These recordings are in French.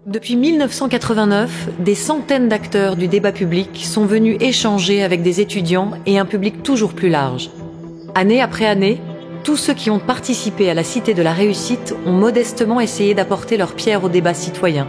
Depuis 1989, des centaines d'acteurs du débat public sont venus échanger avec des étudiants et un public toujours plus large. Année après année, tous ceux qui ont participé à la Cité de la Réussite ont modestement essayé d'apporter leur pierre au débat citoyen.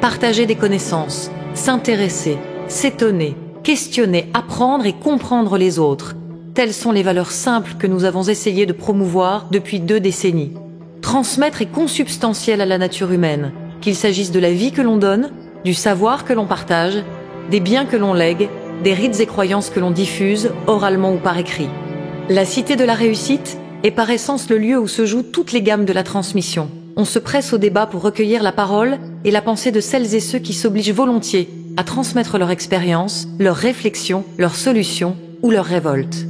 Partager des connaissances, s'intéresser, s'étonner, questionner, apprendre et comprendre les autres. Telles sont les valeurs simples que nous avons essayé de promouvoir depuis 2 décennies. Transmettre est consubstantiel à la nature humaine, qu'il s'agisse de la vie que l'on donne, du savoir que l'on partage, des biens que l'on lègue, des rites et croyances que l'on diffuse, oralement ou par écrit. La Cité de la Réussite est par essence le lieu où se jouent toutes les gammes de la transmission. On se presse au débat pour recueillir la parole et la pensée de celles et ceux qui s'obligent volontiers à transmettre leur expérience, leurs réflexions, leurs solutions ou leurs révoltes.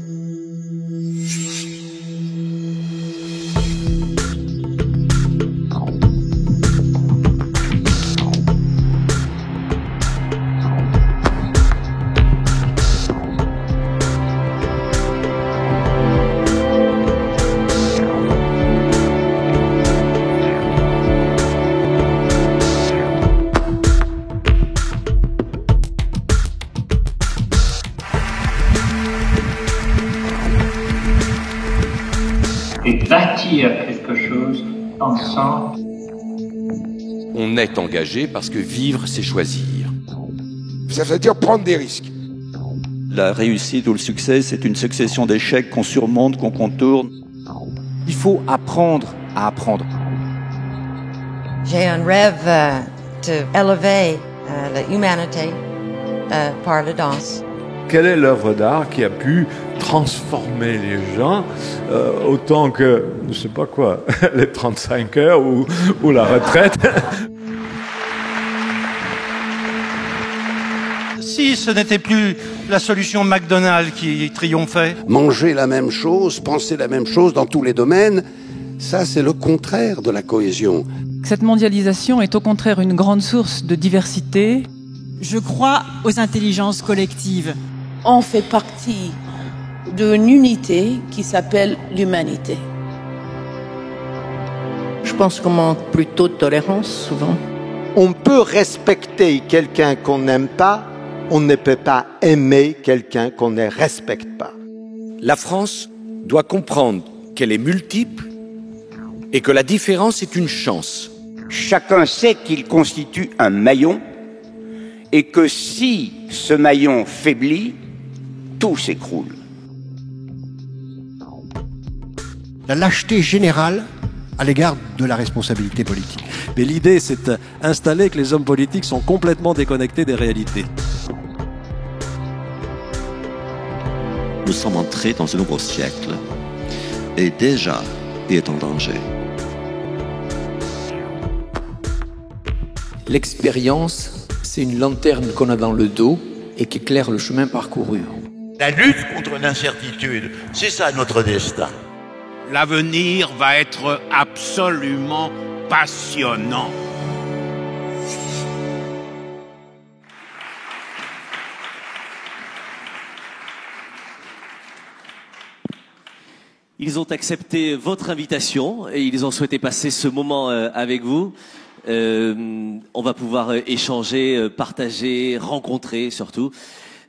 Et bâtir quelque chose ensemble. On est engagé parce que vivre, c'est choisir. Ça veut dire prendre des risques. La réussite ou le succès, c'est une succession d'échecs qu'on surmonte, qu'on contourne. Il faut apprendre à apprendre. J'ai un rêve d'élever l'humanité par la danse. Quelle est l'œuvre d'art qui a pu transformer les gens autant que, je ne sais pas quoi, les 35 heures ou la retraite? Si ce n'était plus la solution McDonald's qui triomphait. Manger la même chose, penser la même chose dans tous les domaines, ça c'est le contraire de la cohésion. Cette mondialisation est au contraire une grande source de diversité. Je crois aux intelligences collectives. On fait partie d'une unité qui s'appelle l'humanité. Je pense qu'on manque plutôt de tolérance, souvent. On peut respecter quelqu'un qu'on n'aime pas, on ne peut pas aimer quelqu'un qu'on ne respecte pas. La France doit comprendre qu'elle est multiple et que la différence est une chance. Chacun sait qu'il constitue un maillon et que si ce maillon faiblit, tout s'écroule. La lâcheté générale à l'égard de la responsabilité politique. Mais l'idée, c'est d'installer que les hommes politiques sont complètement déconnectés des réalités. Nous sommes entrés dans un nouveau siècle et déjà, il est en danger. L'expérience, c'est une lanterne qu'on a dans le dos et qui éclaire le chemin parcouru. La lutte contre l'incertitude, c'est ça notre destin. L'avenir va être absolument passionnant. Ils ont accepté votre invitation et ils ont souhaité passer ce moment avec vous. On va pouvoir échanger, partager, rencontrer surtout.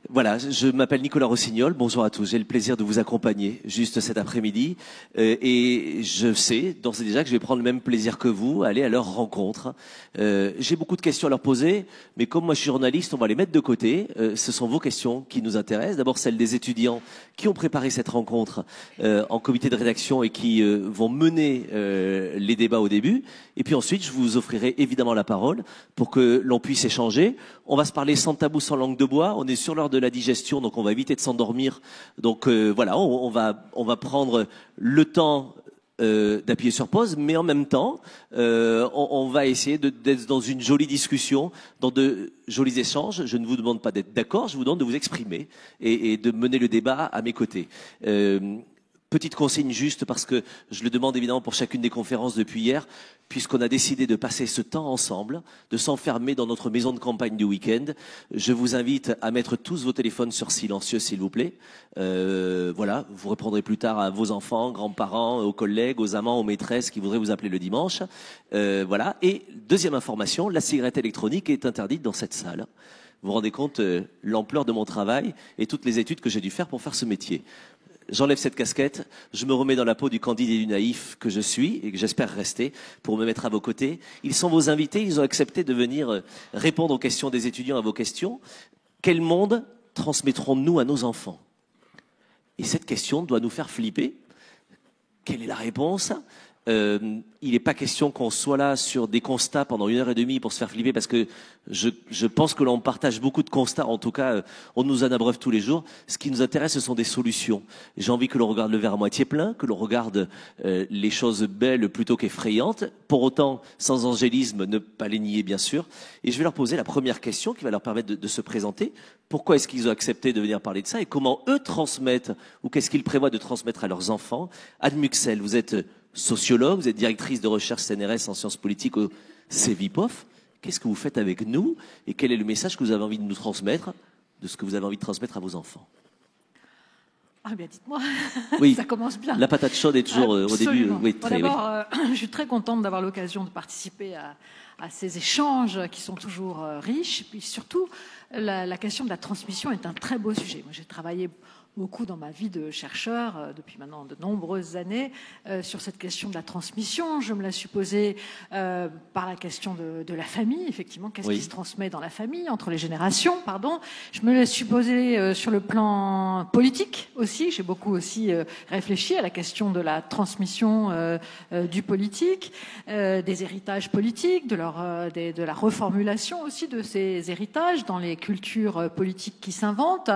Voilà, je m'appelle Nicolas Rossignol, bonjour à tous, j'ai le plaisir de vous accompagner juste cet après-midi et je sais d'ores et déjà que je vais prendre le même plaisir que vous, aller à leur rencontre. J'ai beaucoup de questions à leur poser, mais comme moi je suis journaliste, on va les mettre de côté. Ce sont vos questions qui nous intéressent, d'abord celles des étudiants qui ont préparé cette rencontre en comité de rédaction et qui vont mener les débats au début. Et puis ensuite, je vous offrirai évidemment la parole pour que l'on puisse échanger. On va se parler sans tabou, sans langue de bois. On est sur l'heure de la digestion, donc on va éviter de s'endormir. Donc voilà, on va prendre le temps d'appuyer sur pause, mais en même temps, on va essayer d'être dans une jolie discussion, dans de jolis échanges. Je ne vous demande pas d'être d'accord, je vous demande de vous exprimer et de mener le débat à mes côtés. Petite consigne juste, parce que je le demande évidemment pour chacune des conférences depuis hier, puisqu'on a décidé de passer ce temps ensemble, de s'enfermer dans notre maison de campagne du week-end. Je vous invite à mettre tous vos téléphones sur silencieux, s'il vous plaît. Voilà, vous répondrez plus tard à vos enfants, grands-parents, aux collègues, aux amants, aux maîtresses qui voudraient vous appeler le dimanche. Voilà. Et deuxième information, la cigarette électronique est interdite dans cette salle. Vous vous rendez compte l'ampleur de mon travail et toutes les études que j'ai dû faire pour faire ce métier. J'enlève cette casquette, je me remets dans la peau du candide et du naïf que je suis et que j'espère rester pour me mettre à vos côtés. Ils sont vos invités, ils ont accepté de venir répondre aux questions des étudiants, à vos questions. Quel monde transmettrons-nous à nos enfants? Et cette question doit nous faire flipper. Quelle est la réponse? Il n'est pas question qu'on soit là sur des constats pendant 1h30 pour se faire flipper, parce que je pense que l'on partage beaucoup de constats. En tout cas, on nous en abreuve tous les jours. Ce qui nous intéresse, ce sont des solutions. J'ai envie que l'on regarde le verre à moitié plein, que l'on regarde les choses belles plutôt qu'effrayantes. Pour autant, sans angélisme, ne pas les nier, bien sûr. Et je vais leur poser la première question qui va leur permettre de se présenter. Pourquoi est-ce qu'ils ont accepté de venir parler de ça et comment eux transmettent, ou qu'est-ce qu'ils prévoient de transmettre à leurs enfants? Anne Muxel, vous êtes sociologue, vous êtes directrice de recherche CNRS en sciences politiques au CEVIPOF. Qu'est-ce que vous faites avec nous et quel est le message que vous avez envie de nous transmettre, de ce que vous avez envie de transmettre à vos enfants? Ah bien, dites-moi. Oui. Ça commence bien. La patate chaude est toujours au début. Oui, D'abord, je suis très contente d'avoir l'occasion de participer à ces échanges qui sont toujours riches. Et puis surtout, la question de la transmission est un très beau sujet. Moi, j'ai travaillé beaucoup dans ma vie de chercheur, depuis maintenant de nombreuses années, sur cette question de la transmission. Je me la suis posée par la question de la famille, effectivement. Qu'est-ce qui se transmet dans la famille, entre les générations, pardon. Je me la suis posée sur le plan politique aussi. J'ai beaucoup aussi réfléchi à la question de la transmission du politique, des héritages politiques, de la reformulation aussi de ces héritages dans les cultures politiques qui s'inventent.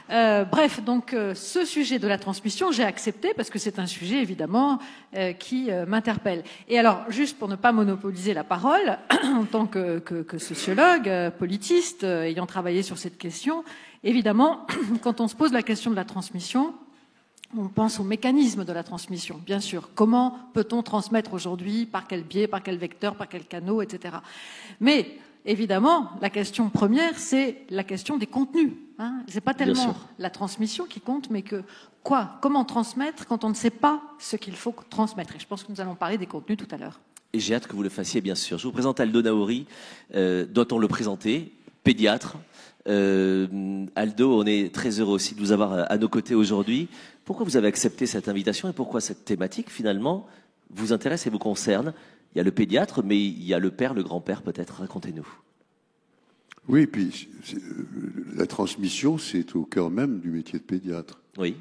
Bref, donc ce sujet de la transmission, j'ai accepté parce que c'est un sujet évidemment qui m'interpelle. Et alors, juste pour ne pas monopoliser la parole, en tant que sociologue, politiste, ayant travaillé sur cette question, évidemment, quand on se pose la question de la transmission, on pense au mécanisme de la transmission, bien sûr. Comment peut-on transmettre aujourd'hui, par quel biais, par quel vecteur, par quel canal, etc. Mais évidemment, la question première, c'est la question des contenus. C'est pas tellement la transmission qui compte, mais comment transmettre quand on ne sait pas ce qu'il faut transmettre. Et je pense que nous allons parler des contenus tout à l'heure. Et j'ai hâte que vous le fassiez, bien sûr. Je vous présente Aldo Naouri. Doit-on le présenter? Pédiatre. Aldo, on est très heureux aussi de vous avoir à nos côtés aujourd'hui. Pourquoi vous avez accepté cette invitation et pourquoi cette thématique, finalement, vous intéresse et vous concerne? Il y a le pédiatre, mais il y a le père, le grand-père, peut-être. Racontez-nous. Oui, et puis la transmission, c'est au cœur même du métier de pédiatre. Oui.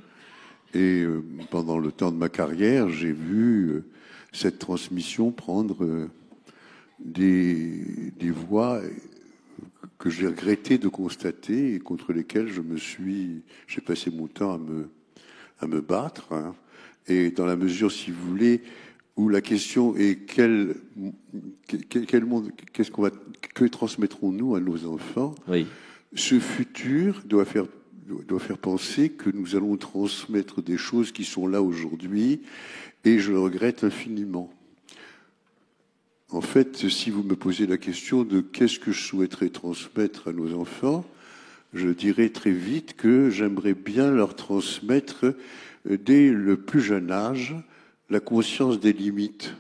Et pendant le temps de ma carrière, j'ai vu cette transmission prendre des voies que j'ai regretté de constater et contre lesquelles j'ai passé mon temps à me battre. Et dans la mesure, si vous voulez, où la question est quel monde, que transmettrons-nous à nos enfants? Oui. Ce futur doit faire penser que nous allons transmettre des choses qui sont là aujourd'hui, et je le regrette infiniment. En fait, si vous me posez la question de qu'est-ce que je souhaiterais transmettre à nos enfants, je dirais très vite que j'aimerais bien leur transmettre dès le plus jeune âge la conscience des limites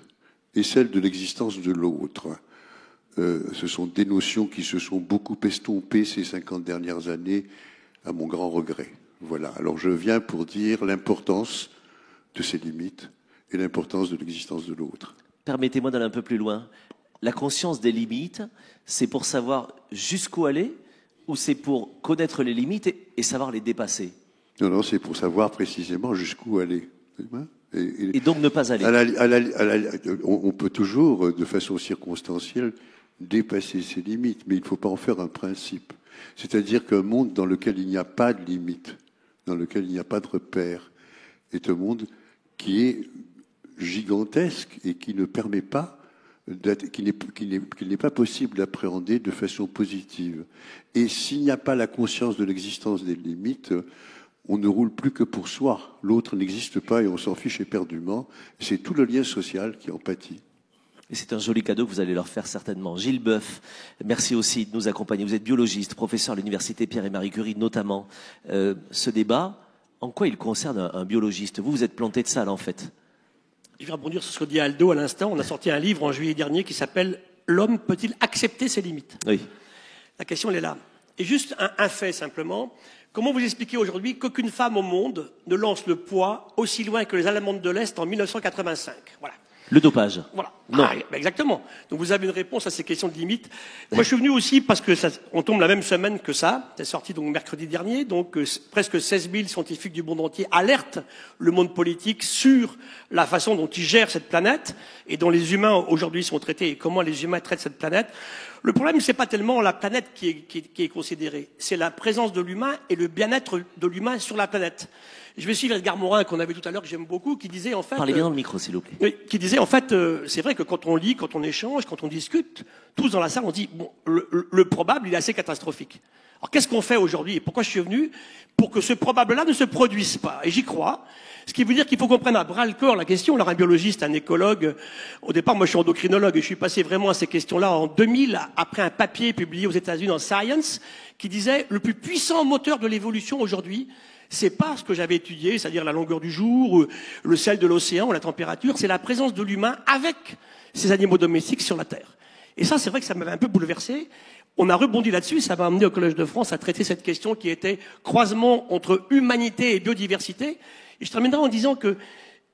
et celle de l'existence de l'autre. Ce sont des notions qui se sont beaucoup estompées ces 50 dernières années, à mon grand regret. Voilà. Alors je viens pour dire l'importance de ces limites et l'importance de l'existence de l'autre. Permettez-moi d'aller un peu plus loin. La conscience des limites, c'est pour savoir jusqu'où aller ou c'est pour connaître les limites et savoir les dépasser? Non, c'est pour savoir précisément jusqu'où aller. Et donc ne pas aller. On peut toujours, de façon circonstancielle, dépasser ses limites, mais il ne faut pas en faire un principe. C'est-à-dire qu'un monde dans lequel il n'y a pas de limites, dans lequel il n'y a pas de repères, est un monde qui est gigantesque et qui ne permet pas qu'il n'est pas possible d'appréhender de façon positive. Et s'il n'y a pas la conscience de l'existence des limites, on ne roule plus que pour soi. L'autre n'existe pas et on s'en fiche éperdument. C'est tout le lien social qui en pâtit. Et c'est un joli cadeau que vous allez leur faire certainement. Gilles Boeuf, merci aussi de nous accompagner. Vous êtes biologiste, professeur à l'université Pierre et Marie Curie notamment. Ce débat, en quoi il concerne un biologiste? Vous êtes planté de ça là en fait. Je vais rebondir sur ce que dit Aldo à l'instant. On a sorti un livre en juillet dernier qui s'appelle « L'homme peut-il accepter ses limites ?» Oui. La question, elle est là. Et juste un fait simplement. Comment vous expliquez aujourd'hui qu'aucune femme au monde ne lance le poids aussi loin que les Allemandes de l'Est en 1985? Voilà. Le dopage. Voilà. Non. Ah, exactement. Donc vous avez une réponse à ces questions de limites. Moi, je suis venu aussi parce que on tombe la même semaine que ça. C'est sorti donc mercredi dernier. Donc presque 16 000 scientifiques du monde entier alertent le monde politique sur la façon dont ils gèrent cette planète et dont les humains aujourd'hui sont traités et comment les humains traitent cette planète. Le problème, c'est pas tellement la planète qui est considérée, c'est la présence de l'humain et le bien-être de l'humain sur la planète. Je vais suivre Edgar Morin, qu'on avait tout à l'heure, que j'aime beaucoup, qui disait en fait... Parlez bien dans le micro, s'il vous plaît. Oui, qui disait en fait, c'est vrai que quand on lit, quand on échange, quand on discute, tous dans la salle, on dit, bon, le probable, il est assez catastrophique. Alors qu'est-ce qu'on fait aujourd'hui et pourquoi je suis venu? Pour que ce probable-là ne se produise pas. Et j'y crois. Ce qui veut dire qu'il faut qu'on prenne à bras le corps la question. Alors un biologiste, un écologue, au départ, moi je suis endocrinologue et je suis passé vraiment à ces questions-là en 2000, après un papier publié aux États-Unis dans Science, qui disait le plus puissant moteur de l'évolution aujourd'hui, c'est pas ce que j'avais étudié, c'est-à-dire la longueur du jour, le sel de l'océan, la température, c'est la présence de l'humain avec ces animaux domestiques sur la Terre. Et ça, c'est vrai que ça m'avait un peu bouleversé. On a rebondi là-dessus, ça m'a amené au Collège de France à traiter cette question qui était croisement entre humanité et biodiversité. Et je terminerai en disant que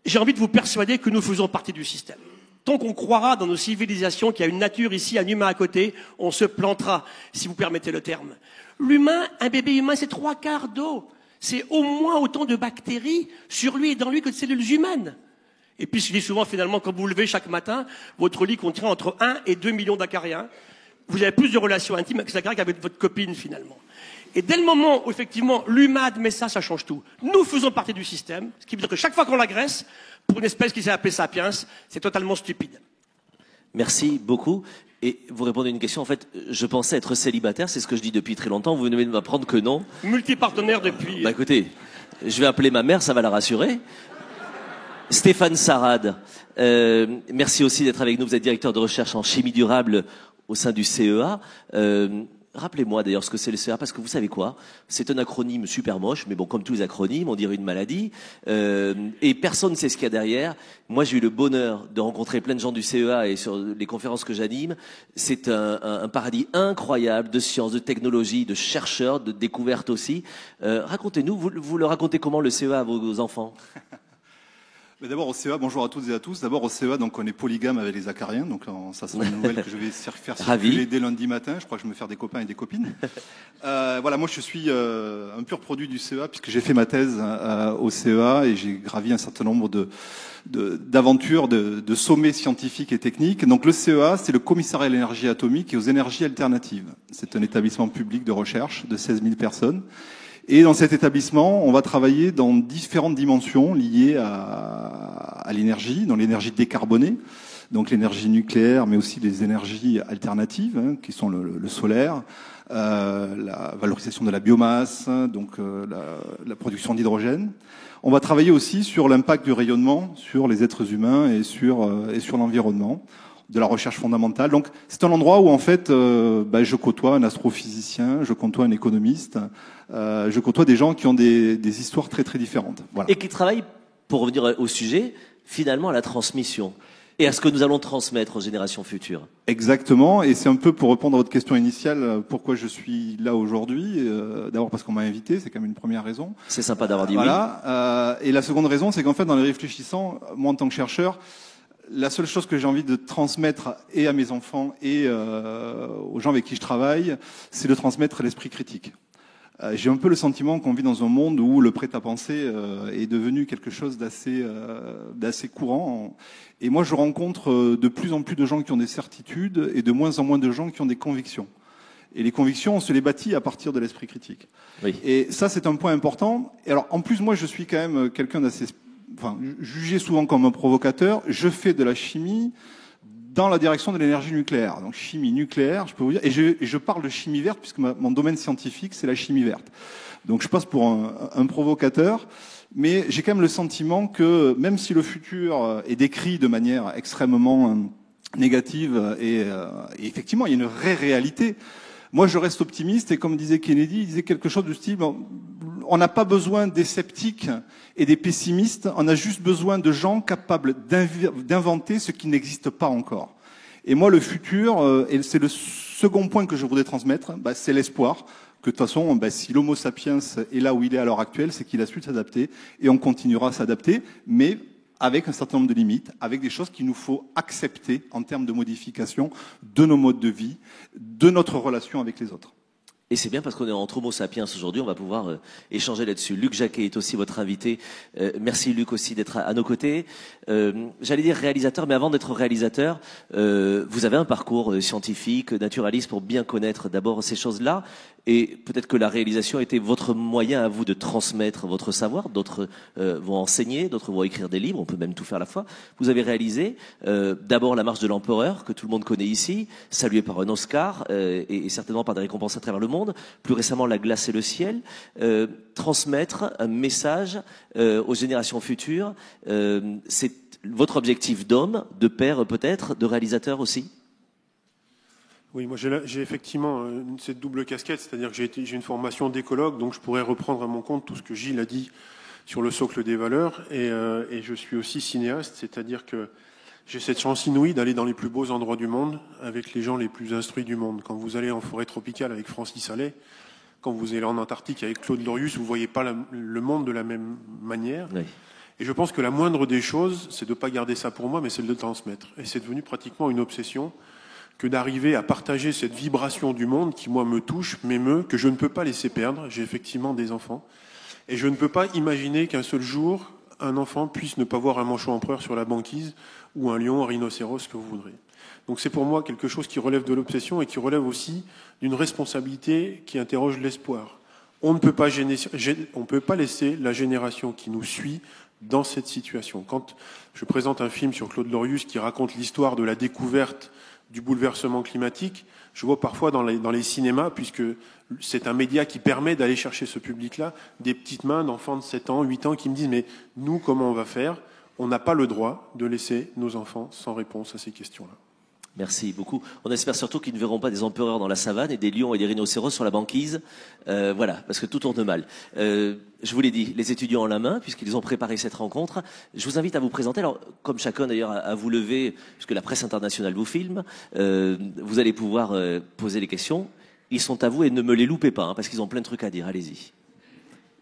j'ai envie de vous persuader que nous faisons partie du système. Tant qu'on croira dans nos civilisations qu'il y a une nature ici, un humain à côté, on se plantera, si vous permettez le terme. L'humain, un bébé humain, c'est 3/4 d'eau. C'est au moins autant de bactéries sur lui et dans lui que de cellules humaines. Et puis, je dis souvent, finalement, quand vous vous levez chaque matin, votre lit contient entre 1 et 2 millions d'acariens. Vous avez plus de relations intimes avec ces acariens qu'avec votre copine, finalement. Et dès le moment où, effectivement, l'humain admet ça, ça change tout. Nous faisons partie du système, ce qui veut dire que chaque fois qu'on l'agresse, pour une espèce qui s'est appelée Sapiens, c'est totalement stupide. Merci beaucoup. Et vous répondez à une question, en fait, je pensais être célibataire, c'est ce que je dis depuis très longtemps, vous venez de m'apprendre que non. Multipartenaire depuis... Bah écoutez, je vais appeler ma mère, ça va la rassurer. Stéphane Sarade, merci aussi d'être avec nous, vous êtes directeur de recherche en chimie durable au sein du CEA. Rappelez-moi d'ailleurs ce que c'est le CEA, parce que vous savez quoi, c'est un acronyme super moche, mais bon, comme tous les acronymes, on dirait une maladie, et personne ne sait ce qu'il y a derrière. Moi, j'ai eu le bonheur de rencontrer plein de gens du CEA et sur les conférences que j'anime. C'est un paradis incroyable de sciences, de technologie, de chercheurs, de découvertes aussi. Racontez-nous, vous le racontez comment le CEA à vos enfants? D'abord au CEA, bonjour à toutes et à tous. D'abord au CEA, donc on est polygame avec les acariens, donc ça c'est une nouvelle que je vais faire circuler dès lundi matin. Je crois que je vais me faire des copains et des copines. Voilà, moi je suis un pur produit du CEA puisque j'ai fait ma thèse au CEA et j'ai gravi un certain nombre d'aventures, de sommets scientifiques et techniques. Donc le CEA, c'est le commissariat à l'énergie atomique et aux énergies alternatives. C'est un établissement public de recherche de 16 000 personnes. Et dans cet établissement, on va travailler dans différentes dimensions liées à l'énergie, dans l'énergie décarbonée, donc l'énergie nucléaire, mais aussi les énergies alternatives, hein, qui sont le solaire, la valorisation de la biomasse, donc la production d'hydrogène. On va travailler aussi sur l'impact du rayonnement sur les êtres humains et sur l'environnement, de la recherche fondamentale. Donc c'est un endroit où en fait je côtoie un astrophysicien, je côtoie un économiste, je côtoie des gens qui ont des histoires très très différentes. Voilà. Et qui travaillent, pour revenir au sujet, finalement à la transmission et à ce que nous allons transmettre aux générations futures. Exactement, et c'est un peu pour répondre à votre question initiale, pourquoi je suis là aujourd'hui. D'abord parce qu'on m'a invité, c'est quand même une première raison. C'est sympa d'avoir dit voilà. Et la seconde raison, c'est qu'en fait dans les réfléchissants, moi en tant que chercheur, la seule chose que j'ai envie de transmettre et à mes enfants et aux gens avec qui je travaille, c'est de transmettre l'esprit critique. J'ai un peu le sentiment qu'on vit dans un monde où le prêt-à-penser est devenu quelque chose d'assez courant. Et moi, je rencontre de plus en plus de gens qui ont des certitudes et de moins en moins de gens qui ont des convictions. Et les convictions, on se les bâtit à partir de l'esprit critique. Oui. Et ça, c'est un point important. Et alors, en plus, moi, je suis quand même quelqu'un d'assez... jugé souvent comme un provocateur. Je fais de la chimie dans la direction de l'énergie nucléaire. Donc chimie nucléaire, je peux vous dire, et je parle de chimie verte puisque mon domaine scientifique c'est la chimie verte. Donc je passe pour un provocateur, mais j'ai quand même le sentiment que même si le futur est décrit de manière extrêmement négative et effectivement il y a une vraie réalité, moi je reste optimiste et comme disait Kennedy, il disait quelque chose du style on n'a pas besoin des sceptiques et des pessimistes, on a juste besoin de gens capables d'inventer ce qui n'existe pas encore. Et moi, le futur, et c'est le second point que je voudrais transmettre, c'est l'espoir que de toute façon, si l'homo sapiens est là où il est à l'heure actuelle, c'est qu'il a su s'adapter et on continuera à s'adapter, mais avec un certain nombre de limites, avec des choses qu'il nous faut accepter en termes de modification de nos modes de vie, de notre relation avec les autres. Et c'est bien parce qu'on est entre homo sapiens aujourd'hui, on va pouvoir échanger là-dessus. Luc Jacquet est aussi votre invité. Merci Luc aussi d'être à nos côtés. J'allais dire réalisateur, mais avant d'être réalisateur, vous avez un parcours scientifique, naturaliste pour bien connaître d'abord ces choses-là. Et peut-être que la réalisation était votre moyen à vous de transmettre votre savoir. D'autres vont enseigner, d'autres vont écrire des livres, on peut même tout faire à la fois. Vous avez réalisé d'abord La Marche de l'Empereur, que tout le monde connaît ici, salué par un Oscar et certainement par des récompenses à travers le monde. Plus récemment, La Glace et le ciel. Transmettre un message aux générations futures, c'est votre objectif d'homme, de père peut-être, de réalisateur aussi? Oui, moi j'ai effectivement cette double casquette, c'est-à-dire que j'ai une formation d'écologue, donc je pourrais reprendre à mon compte tout ce que Gilles a dit sur le socle des valeurs, et je suis aussi cinéaste, c'est-à-dire que j'ai cette chance inouïe d'aller dans les plus beaux endroits du monde, avec les gens les plus instruits du monde. Quand vous allez en forêt tropicale avec Francis Allais, quand vous allez en Antarctique avec Claude Lorius, vous voyez pas le monde de la même manière. Oui. Et je pense que la moindre des choses, c'est de ne pas garder ça pour moi, mais c'est de le transmettre. Et c'est devenu pratiquement une obsession que d'arriver à partager cette vibration du monde qui, moi, me touche, m'émeut, que je ne peux pas laisser perdre. J'ai effectivement des enfants. Et je ne peux pas imaginer qu'un seul jour, un enfant puisse ne pas voir un manchot empereur sur la banquise ou un lion, un rhinocéros, ce que vous voudrez. Donc c'est pour moi quelque chose qui relève de l'obsession et qui relève aussi d'une responsabilité qui interroge l'espoir. On ne peut pas laisser la génération qui nous suit dans cette situation. Quand je présente un film sur Claude Lorius qui raconte l'histoire de la découverte du bouleversement climatique, je vois parfois dans les cinémas, puisque c'est un média qui permet d'aller chercher ce public-là, des petites mains d'enfants de 7 ans, 8 ans qui me disent « Mais nous, comment on va faire ? On n'a pas le droit de laisser nos enfants sans réponse à ces questions-là. » Merci beaucoup. On espère surtout qu'ils ne verront pas des empereurs dans la savane et des lions et des rhinocéros sur la banquise. Voilà, parce que tout tourne mal. Je vous l'ai dit, les étudiants ont la main, puisqu'ils ont préparé cette rencontre. Je vous invite à vous présenter. Alors, comme chacun d'ailleurs, à vous lever, puisque la presse internationale vous filme. Vous allez pouvoir poser les questions. Ils sont à vous et ne me les loupez pas, hein, parce qu'ils ont plein de trucs à dire. Allez-y.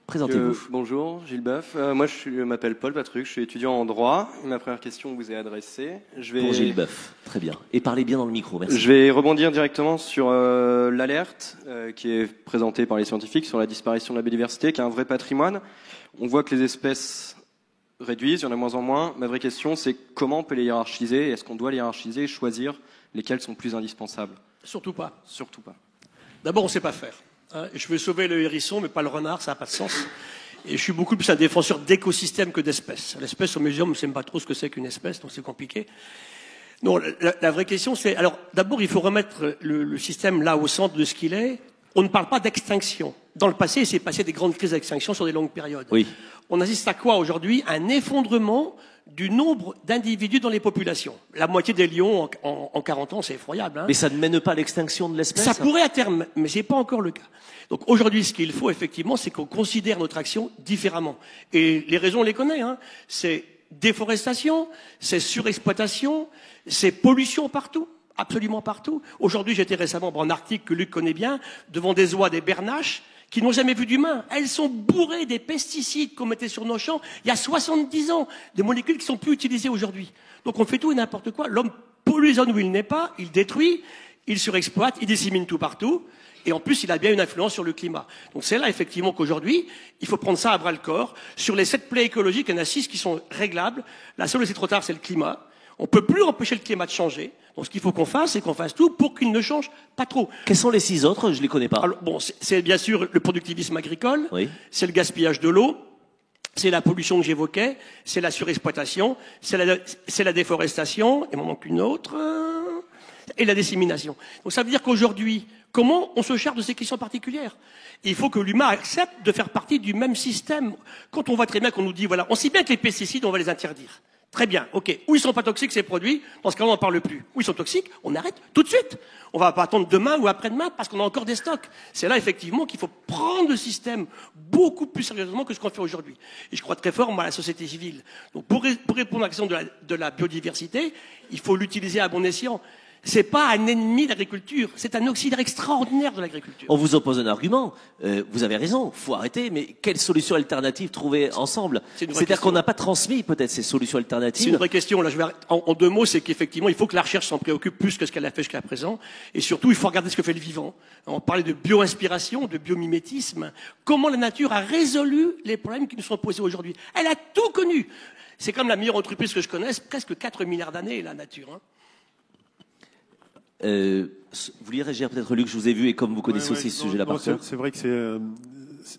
Présentez-vous. Bonjour, Gilles Boeuf. Moi, je m'appelle Paul Patruc, je suis étudiant en droit. Ma première question vous est adressée. Pour Gilles Boeuf, très bien. Et parlez bien dans le micro, merci. Je vais rebondir directement sur l'alerte qui est présentée par les scientifiques sur la disparition de la biodiversité, qui est un vrai patrimoine. On voit que les espèces réduisent, il y en a moins en moins. Ma vraie question, c'est comment on peut les hiérarchiser? Est-ce qu'on doit les hiérarchiser et choisir lesquelles sont plus indispensables? Surtout pas. Surtout pas. D'abord, on ne sait pas faire. Je veux sauver le hérisson, mais pas le renard, ça n'a pas de sens. Et je suis beaucoup plus un défenseur d'écosystèmes que d'espèces. L'espèce au muséum, on ne sait pas trop ce que c'est qu'une espèce, donc c'est compliqué. Non, la vraie question, c'est... Alors, d'abord, il faut remettre le système là au centre de ce qu'il est. On ne parle pas d'extinction. Dans le passé, il s'est passé des grandes crises d'extinction sur des longues périodes. Oui. On assiste à quoi aujourd'hui? Un effondrement du nombre d'individus dans les populations. La moitié des lions en 40 ans, c'est effroyable. Hein. Mais ça ne mène pas à l'extinction de l'espèce? Ça pourrait à terme, mais ce n'est pas encore le cas. Donc aujourd'hui, ce qu'il faut effectivement, c'est qu'on considère notre action différemment. Et les raisons, on les connaît. Hein. C'est déforestation, c'est surexploitation, c'est pollution partout. Absolument partout. Aujourd'hui, j'étais récemment en Arctique, que Luc connaît bien, devant des oies, des bernaches, qui n'ont jamais vu d'humain. Elles sont bourrées des pesticides qu'on mettait sur nos champs il y a 70 ans, des molécules qui ne sont plus utilisées aujourd'hui. Donc on fait tout et n'importe quoi. L'homme pollue les zones où il n'est pas, il détruit, il surexploite, il dissémine tout partout, et en plus il a bien une influence sur le climat. Donc c'est là effectivement qu'aujourd'hui, il faut prendre ça à bras le corps. Sur les 7 plaies écologiques, il y en a 6 qui sont réglables. La seule, c'est trop tard, c'est le climat. On ne peut plus empêcher le climat de changer. Donc ce qu'il faut qu'on fasse, c'est qu'on fasse tout pour qu'il ne change pas trop. Quels sont les 6 autres? Je ne les connais pas. Alors, bon, c'est bien sûr le productivisme agricole, oui. C'est le gaspillage de l'eau, C'est la pollution que j'évoquais, c'est la surexploitation, c'est la déforestation, il m'en manque une autre, et la dissémination. Donc ça veut dire qu'aujourd'hui, comment on se charge de ces questions particulières? Il faut que l'humain accepte de faire partie du même système. Quand on voit très bien qu'on nous dit, voilà, on sait bien que les pesticides, on va les interdire. Très bien, ok. Où ils sont pas toxiques, ces produits, dans ce cas-là, on n'en parle plus. Où ils sont toxiques, on arrête tout de suite. On va pas attendre demain ou après-demain parce qu'on a encore des stocks. C'est là, effectivement, qu'il faut prendre le système beaucoup plus sérieusement que ce qu'on fait aujourd'hui. Et je crois très fort, moi, à la société civile. Donc, pour répondre à la question de la biodiversité, il faut l'utiliser à bon escient. C'est pas un ennemi de l'agriculture, c'est un auxiliaire extraordinaire de l'agriculture. On vous oppose un argument. Vous avez raison, faut arrêter. Mais quelles solutions alternatives trouver ensemble? C'est-à-dire qu'on n'a pas transmis peut-être ces solutions alternatives. C'est une vraie question. Là, je vais en 2 mots, c'est qu'effectivement, il faut que la recherche s'en préoccupe plus que ce qu'elle a fait jusqu'à présent. Et surtout, il faut regarder ce que fait le vivant. On parlait de bio-inspiration, de biomimétisme. Comment la nature a résolu les problèmes qui nous sont posés aujourd'hui. Elle a tout connu. C'est comme la meilleure entreprise que je connaisse, presque 4 milliards d'années, la nature. Hein. Vous vouliez réagir peut-être, Luc, je vous ai vu, et comme vous connaissez aussi ce sujet-là par cœur. C'est vrai que c'est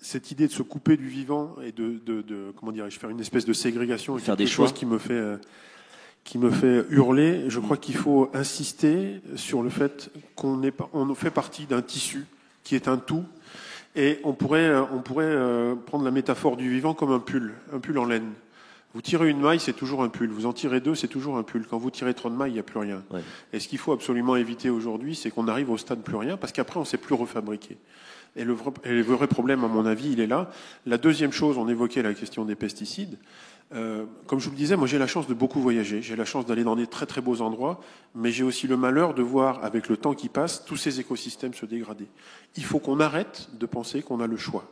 cette idée de se couper du vivant et de comment dirais-je, faire une espèce de ségrégation, faire des choses qui me fait hurler. Je crois qu'il faut insister sur le fait qu'on fait partie d'un tissu qui est un tout, et on pourrait prendre la métaphore du vivant comme un pull en laine. Vous tirez une maille, c'est toujours un pull. Vous en tirez 2, c'est toujours un pull. Quand vous tirez trop de mailles, il n'y a plus rien. Ouais. Et ce qu'il faut absolument éviter aujourd'hui, c'est qu'on arrive au stade plus rien, parce qu'après, on ne sait plus refabriquer. Et le vrai problème, à mon avis, il est là. La deuxième chose, on évoquait la question des pesticides. Comme je vous le disais, moi j'ai la chance de beaucoup voyager. J'ai la chance d'aller dans des très très beaux endroits, mais j'ai aussi le malheur de voir, avec le temps qui passe, tous ces écosystèmes se dégrader. Il faut qu'on arrête de penser qu'on a le choix.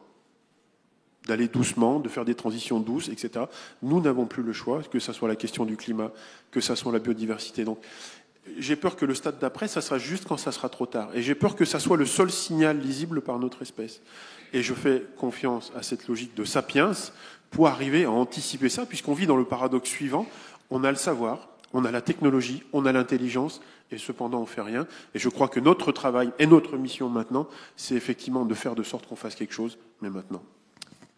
D'aller doucement, de faire des transitions douces, etc. Nous n'avons plus le choix, que ça soit la question du climat, que ça soit la biodiversité. Donc, j'ai peur que le stade d'après, ça sera juste quand ça sera trop tard. Et j'ai peur que ça soit le seul signal lisible par notre espèce. Et je fais confiance à cette logique de sapiens pour arriver à anticiper ça, puisqu'on vit dans le paradoxe suivant. On a le savoir, on a la technologie, on a l'intelligence, et cependant on fait rien. Et je crois que notre travail et notre mission maintenant, c'est effectivement de faire de sorte qu'on fasse quelque chose, mais maintenant.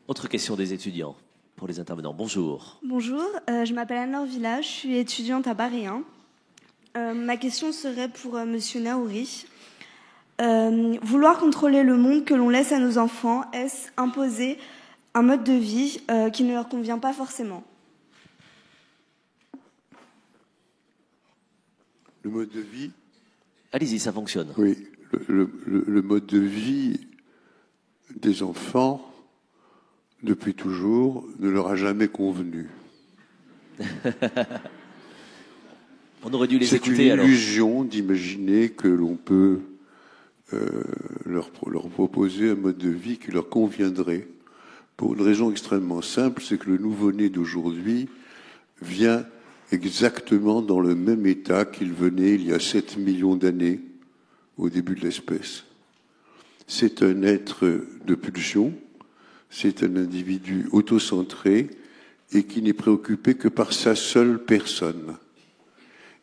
Autre question des étudiants pour les intervenants. Bonjour. Bonjour, je m'appelle Anne-Laure Villa, je suis étudiante à Paris 1. Ma question serait pour Monsieur Naouri. Vouloir contrôler le monde que l'on laisse à nos enfants, est-ce imposer un mode de vie qui ne leur convient pas forcément? Le mode de vie. Allez-y, ça fonctionne. Oui, le mode de vie des enfants, depuis toujours, ne leur a jamais convenu. On aurait dû les écouter alors. C'est une illusion d'imaginer que l'on peut leur proposer un mode de vie qui leur conviendrait. Pour une raison extrêmement simple, c'est que le nouveau-né d'aujourd'hui vient exactement dans le même état qu'il venait il y a 7 millions d'années, au début de l'espèce. C'est un être de pulsion, c'est un individu autocentré et qui n'est préoccupé que par sa seule personne.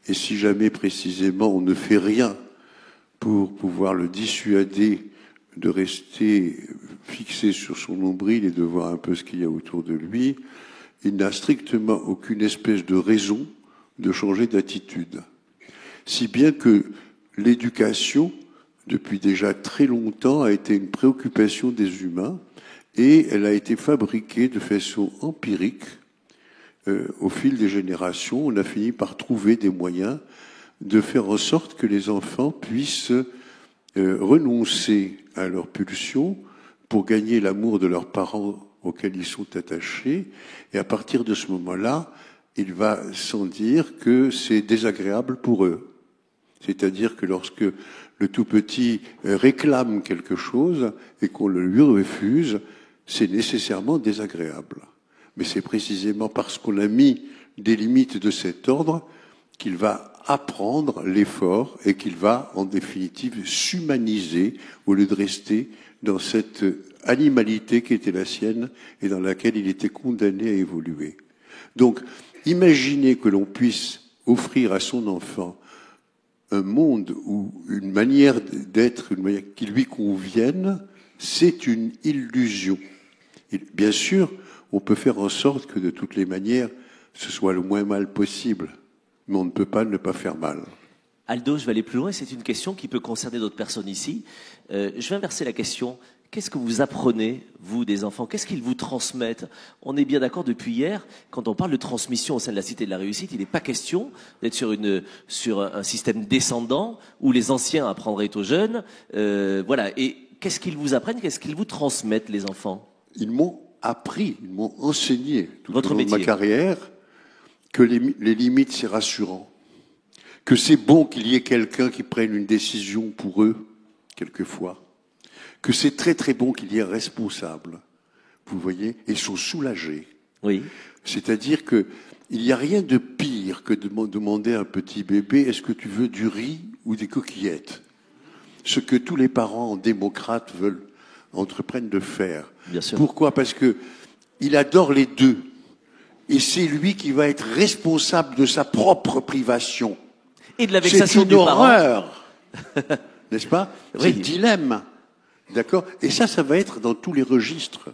Et si jamais précisément on ne fait rien pour pouvoir le dissuader de rester fixé sur son nombril et de voir un peu ce qu'il y a autour de lui, il n'a strictement aucune espèce de raison de changer d'attitude. Si bien que l'éducation, depuis déjà très longtemps, a été une préoccupation des humains, et elle a été fabriquée de façon empirique. Au fil des générations, on a fini par trouver des moyens de faire en sorte que les enfants puissent renoncer à leur pulsion pour gagner l'amour de leurs parents auxquels ils sont attachés. Et à partir de ce moment-là, il va sans dire que c'est désagréable pour eux. C'est-à-dire que lorsque le tout petit réclame quelque chose et qu'on le lui refuse, c'est nécessairement désagréable. Mais c'est précisément parce qu'on a mis des limites de cet ordre qu'il va apprendre l'effort et qu'il va, en définitive, s'humaniser au lieu de rester dans cette animalité qui était la sienne et dans laquelle il était condamné à évoluer. Donc, imaginez que l'on puisse offrir à son enfant un monde ou une manière d'être, une manière qui lui convienne, c'est une illusion. Et bien sûr, on peut faire en sorte que de toutes les manières, ce soit le moins mal possible. Mais on ne peut pas ne pas faire mal. Aldo, je vais aller plus loin. C'est une question qui peut concerner d'autres personnes ici. Je vais inverser la question. Qu'est-ce que vous apprenez, vous, des enfants? Qu'est-ce qu'ils vous transmettent? On est bien d'accord depuis hier, quand on parle de transmission au sein de la Cité de la Réussite, il n'est pas question d'être sur un système descendant où les anciens apprendraient aux jeunes. Voilà. Et qu'est-ce qu'ils vous apprennent? Qu'est-ce qu'ils vous transmettent, les enfants? Ils m'ont appris, ils m'ont enseigné tout Votre au long de métier. ma carrière que les limites, c'est rassurant. Que c'est bon qu'il y ait quelqu'un qui prenne une décision pour eux, quelquefois. Que c'est très très bon qu'il y ait un responsable, vous voyez, et ils sont soulagés. Oui. C'est-à-dire que il n'y a rien de pire que de demander à un petit bébé, est-ce que tu veux du riz ou des coquillettes? Ce que tous les parents démocrates entreprennent de faire. Bien sûr. Pourquoi? Parce que il adore les deux. Et c'est lui qui va être responsable de sa propre privation. Et de la vexation du parent. parent. C'est une horreur. N'est-ce pas? Oui. C'est le dilemme. D'accord? Et ça va être dans tous les registres.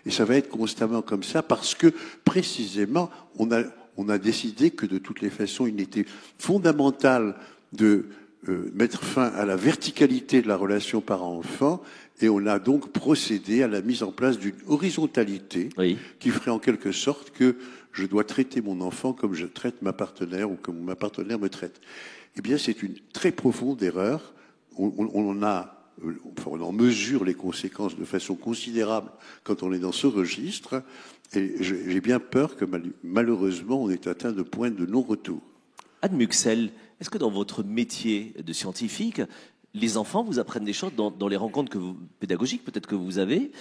Et ça va être constamment comme ça parce que, précisément, on a décidé que de toutes les façons, il était fondamental de mettre fin à la verticalité de la relation parent-enfant, et on a donc procédé à la mise en place d'une horizontalité qui ferait en quelque sorte que je dois traiter mon enfant comme je traite ma partenaire ou comme ma partenaire me traite. Eh bien, c'est une très profonde erreur. On en mesure les conséquences de façon considérable quand on est dans ce registre, et j'ai bien peur que malheureusement on ait atteint de points de non-retour. Anne Muxel, est-ce que dans votre métier de scientifique, les enfants vous apprennent des choses dans les rencontres pédagogiques peut-être que vous avez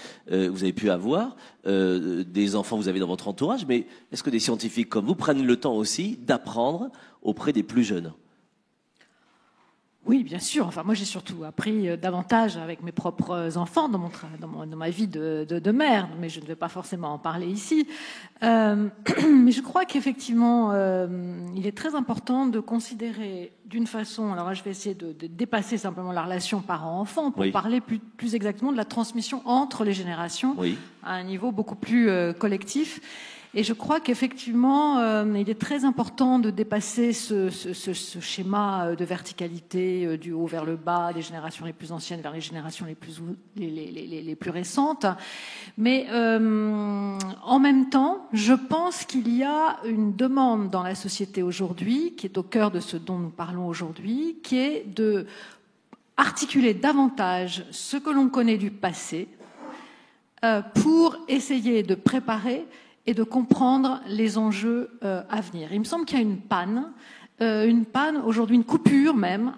pu avoir, des enfants vous avez dans votre entourage, mais est-ce que des scientifiques comme vous prennent le temps aussi d'apprendre auprès des plus jeunes? Oui, bien sûr. Enfin, moi, j'ai surtout appris davantage avec mes propres enfants dans ma vie de mère, mais je ne vais pas forcément en parler ici. Mais je crois qu'effectivement, il est très important de considérer d'une façon... Alors là, je vais essayer de dépasser simplement la relation parent-enfant pour parler plus exactement de la transmission entre les générations à un niveau beaucoup plus collectif. Et je crois qu'effectivement, il est très important de dépasser ce schéma de verticalité du haut vers le bas, des générations les plus anciennes vers les générations les plus récentes. Mais en même temps, je pense qu'il y a une demande dans la société aujourd'hui, qui est au cœur de ce dont nous parlons aujourd'hui, qui est de articuler davantage ce que l'on connaît du passé pour essayer de préparer et de comprendre les enjeux à venir. Il me semble qu'il y a une panne aujourd'hui, une coupure même,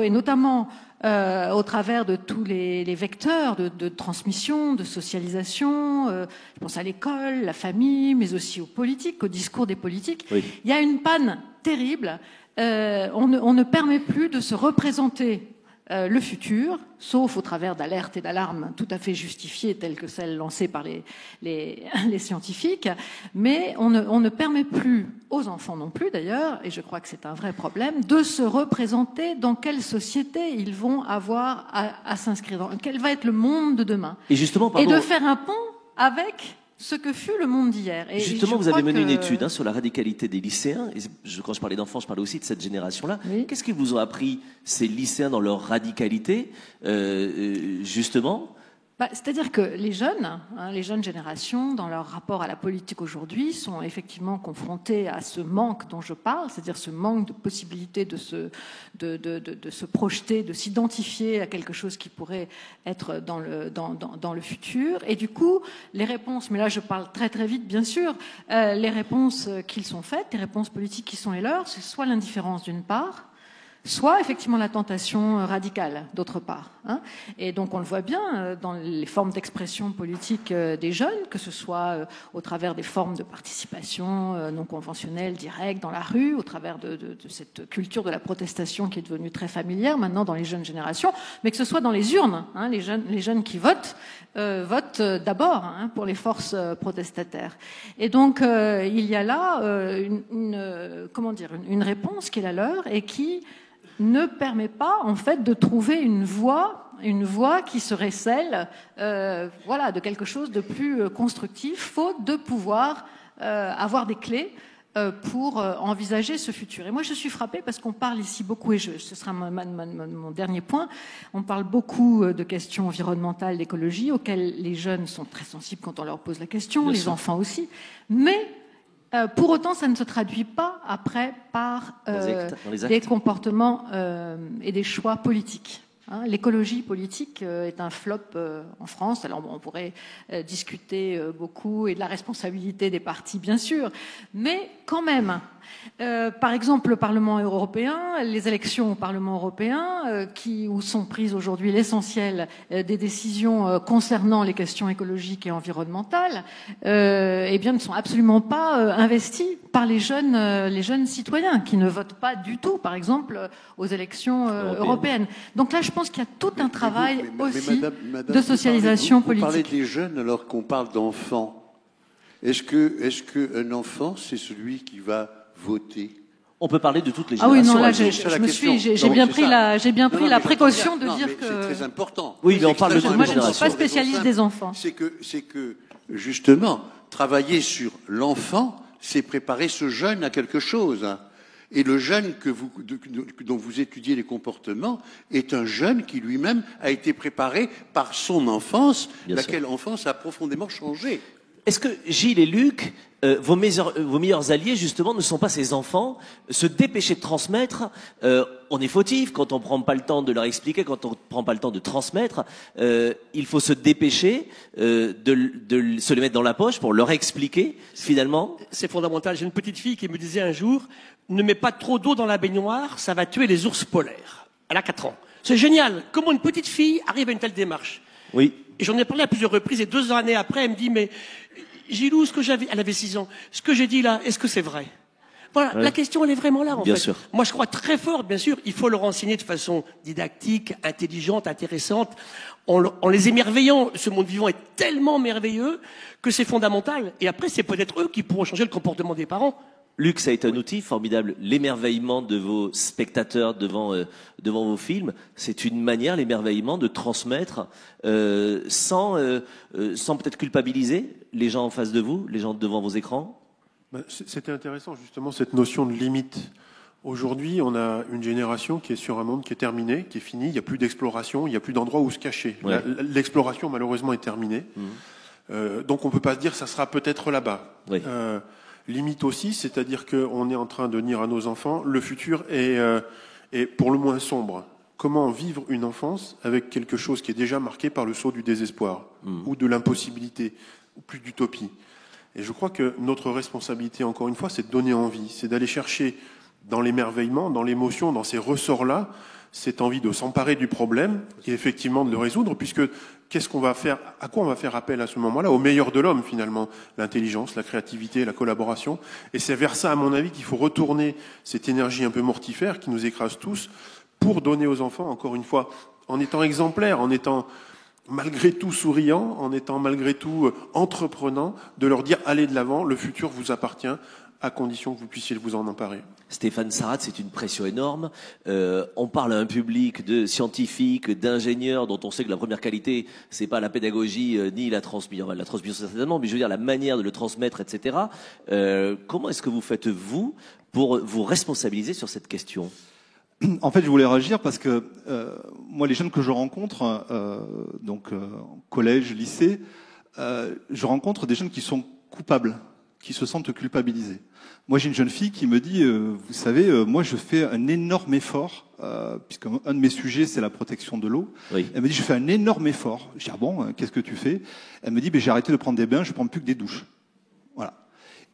et notamment au travers de tous les vecteurs de transmission, de socialisation, je pense à l'école, la famille, mais aussi aux politiques, au discours des politiques. Il y a une panne terrible. On ne permet plus de se représenter le futur, sauf au travers d'alertes et d'alarmes tout à fait justifiées, telles que celles lancées par les scientifiques, mais on ne permet plus, aux enfants non plus d'ailleurs, et je crois que c'est un vrai problème, de se représenter dans quelle société ils vont avoir à s'inscrire, dans quel va être le monde de demain. Et justement, pardon, et de faire un pont avec ce que fut le monde d'hier. Et justement, vous avez mené une étude sur la radicalité des lycéens. Et quand je parlais d'enfants, je parlais aussi de cette génération-là. Qu'est-ce qu'ils vous ont appris, ces lycéens, dans leur radicalité, justement? C'est-à-dire que les jeunes générations, dans leur rapport à la politique aujourd'hui, sont effectivement confrontés à ce manque dont je parle, c'est-à-dire ce manque de possibilité de se projeter, de s'identifier à quelque chose qui pourrait être dans le futur. Et du coup, les réponses, mais là je parle très très vite bien sûr, les réponses qu'ils sont faites, les réponses politiques qui sont les leurs, c'est soit l'indifférence d'une part, soit effectivement la tentation radicale d'autre part. Et donc on le voit bien dans les formes d'expression politique des jeunes, que ce soit au travers des formes de participation non conventionnelles, directes, dans la rue, au travers de cette culture de la protestation qui est devenue très familière maintenant dans les jeunes générations, mais que ce soit dans les urnes. Les jeunes qui votent d'abord pour les forces protestataires. Et donc il y a là une réponse qui est la leur et qui ne permet pas en fait de trouver une voie une voie qui serait celle de quelque chose de plus constructif, faute de pouvoir avoir des clés pour envisager ce futur. Et moi, je suis frappée parce qu'on parle ici beaucoup, et ce sera mon dernier point, on parle beaucoup de questions environnementales, d'écologie, auxquelles les jeunes sont très sensibles quand on leur pose la question, bien les sûr. Enfants aussi, mais pour autant, ça ne se traduit pas après par des comportements et des choix politiques. L'écologie politique est un flop en France. Alors on pourrait discuter beaucoup et de la responsabilité des partis, bien sûr, mais quand même. Par exemple, le Parlement européen, les élections au Parlement européen, où sont prises aujourd'hui l'essentiel des décisions concernant les questions écologiques et environnementales, ne sont absolument pas investies par les jeunes citoyens qui ne votent pas du tout, par exemple, aux élections européennes. Donc là, je pense qu'il y a tout un travail aussi de socialisation politique. Vous parlez des jeunes alors qu'on parle d'enfants. Est-ce qu'un enfant, c'est celui qui va voter? On peut parler de toutes les générations. Ah oui, non, là, j'ai bien pris la précaution de dire que... C'est très important. Oui, mais on parle de toutes les Moi, générations. je ne suis pas spécialiste des enfants. C'est que, justement, travailler sur l'enfant, c'est préparer ce jeune à quelque chose. Et le jeune dont vous étudiez les comportements est un jeune qui lui-même a été préparé par son enfance, laquelle enfance a profondément changé. Est-ce que Gilles et Luc, vos meilleurs alliés, justement, ne sont pas ces enfants? Se dépêcher de transmettre, on est fautif quand on prend pas le temps de leur expliquer, quand on prend pas le temps de transmettre. Il faut se dépêcher de se les mettre dans la poche pour leur expliquer, finalement. C'est fondamental. J'ai une petite fille qui me disait un jour, ne mets pas trop d'eau dans la baignoire, ça va tuer les ours polaires. Elle a 4 ans. C'est génial. Comment une petite fille arrive à une telle démarche? Oui. Et j'en ai parlé à plusieurs reprises, et 2 années après, elle me dit, mais Gilou, elle avait 6 ans, ce que j'ai dit là, est-ce que c'est vrai? Voilà, la question, elle est vraiment là, en fait. Sûr. Moi, je crois très fort, bien sûr, il faut leur enseigner de façon didactique, intelligente, intéressante, en les émerveillant. Ce monde vivant est tellement merveilleux que c'est fondamental. Et après, c'est peut-être eux qui pourront changer le comportement des parents. Luc, ça a été un outil formidable. L'émerveillement de vos spectateurs devant vos films, c'est une manière, l'émerveillement, de transmettre sans peut-être culpabiliser les gens en face de vous, les gens devant vos écrans. C'était intéressant, justement, cette notion de limite. Aujourd'hui, on a une génération qui est sur un monde qui est terminé, qui est fini. Il n'y a plus d'exploration, il n'y a plus d'endroit où se cacher. Ouais. L'exploration, malheureusement, est terminée. Donc, on ne peut pas se dire que ça sera peut-être là-bas. Oui. Limite aussi, c'est-à-dire qu'on est en train de dire à nos enfants, le futur est pour le moins sombre. Comment vivre une enfance avec quelque chose qui est déjà marqué par le sceau du désespoir, ou de l'impossibilité, ou plus d'utopie. Et je crois que notre responsabilité, encore une fois, c'est de donner envie, c'est d'aller chercher dans l'émerveillement, dans l'émotion, dans ces ressorts-là, cette envie de s'emparer du problème et effectivement de le résoudre, puisque qu'est-ce qu'on va faire, à quoi on va faire appel à ce moment-là? Au meilleur de l'homme, finalement. L'intelligence, la créativité, la collaboration. Et c'est vers ça, à mon avis, qu'il faut retourner cette énergie un peu mortifère qui nous écrase tous pour donner aux enfants, encore une fois, en étant exemplaires, en étant malgré tout souriant, en étant malgré tout entreprenant, de leur dire allez de l'avant, le futur vous appartient, à condition que vous puissiez vous en emparer. Stéphane Sarrat, c'est une pression énorme. On parle à un public de scientifiques, d'ingénieurs, dont on sait que la première qualité, c'est pas la pédagogie ni la transmission. La transmission certainement, mais je veux dire la manière de le transmettre, etc. Comment est-ce que vous faites vous pour vous responsabiliser sur cette question? En fait, je voulais réagir parce que moi, les jeunes que je rencontre, collège, lycée, je rencontre des jeunes qui sont coupables, qui se sentent culpabilisés. Moi, j'ai une jeune fille qui me dit, vous savez, moi, je fais un énorme effort, puisque un de mes sujets, c'est la protection de l'eau. Oui. Elle me dit, je fais un énorme effort. Je dis, ah bon, qu'est-ce que tu fais? Elle me dit, j'ai arrêté de prendre des bains, je prends plus que des douches. Voilà.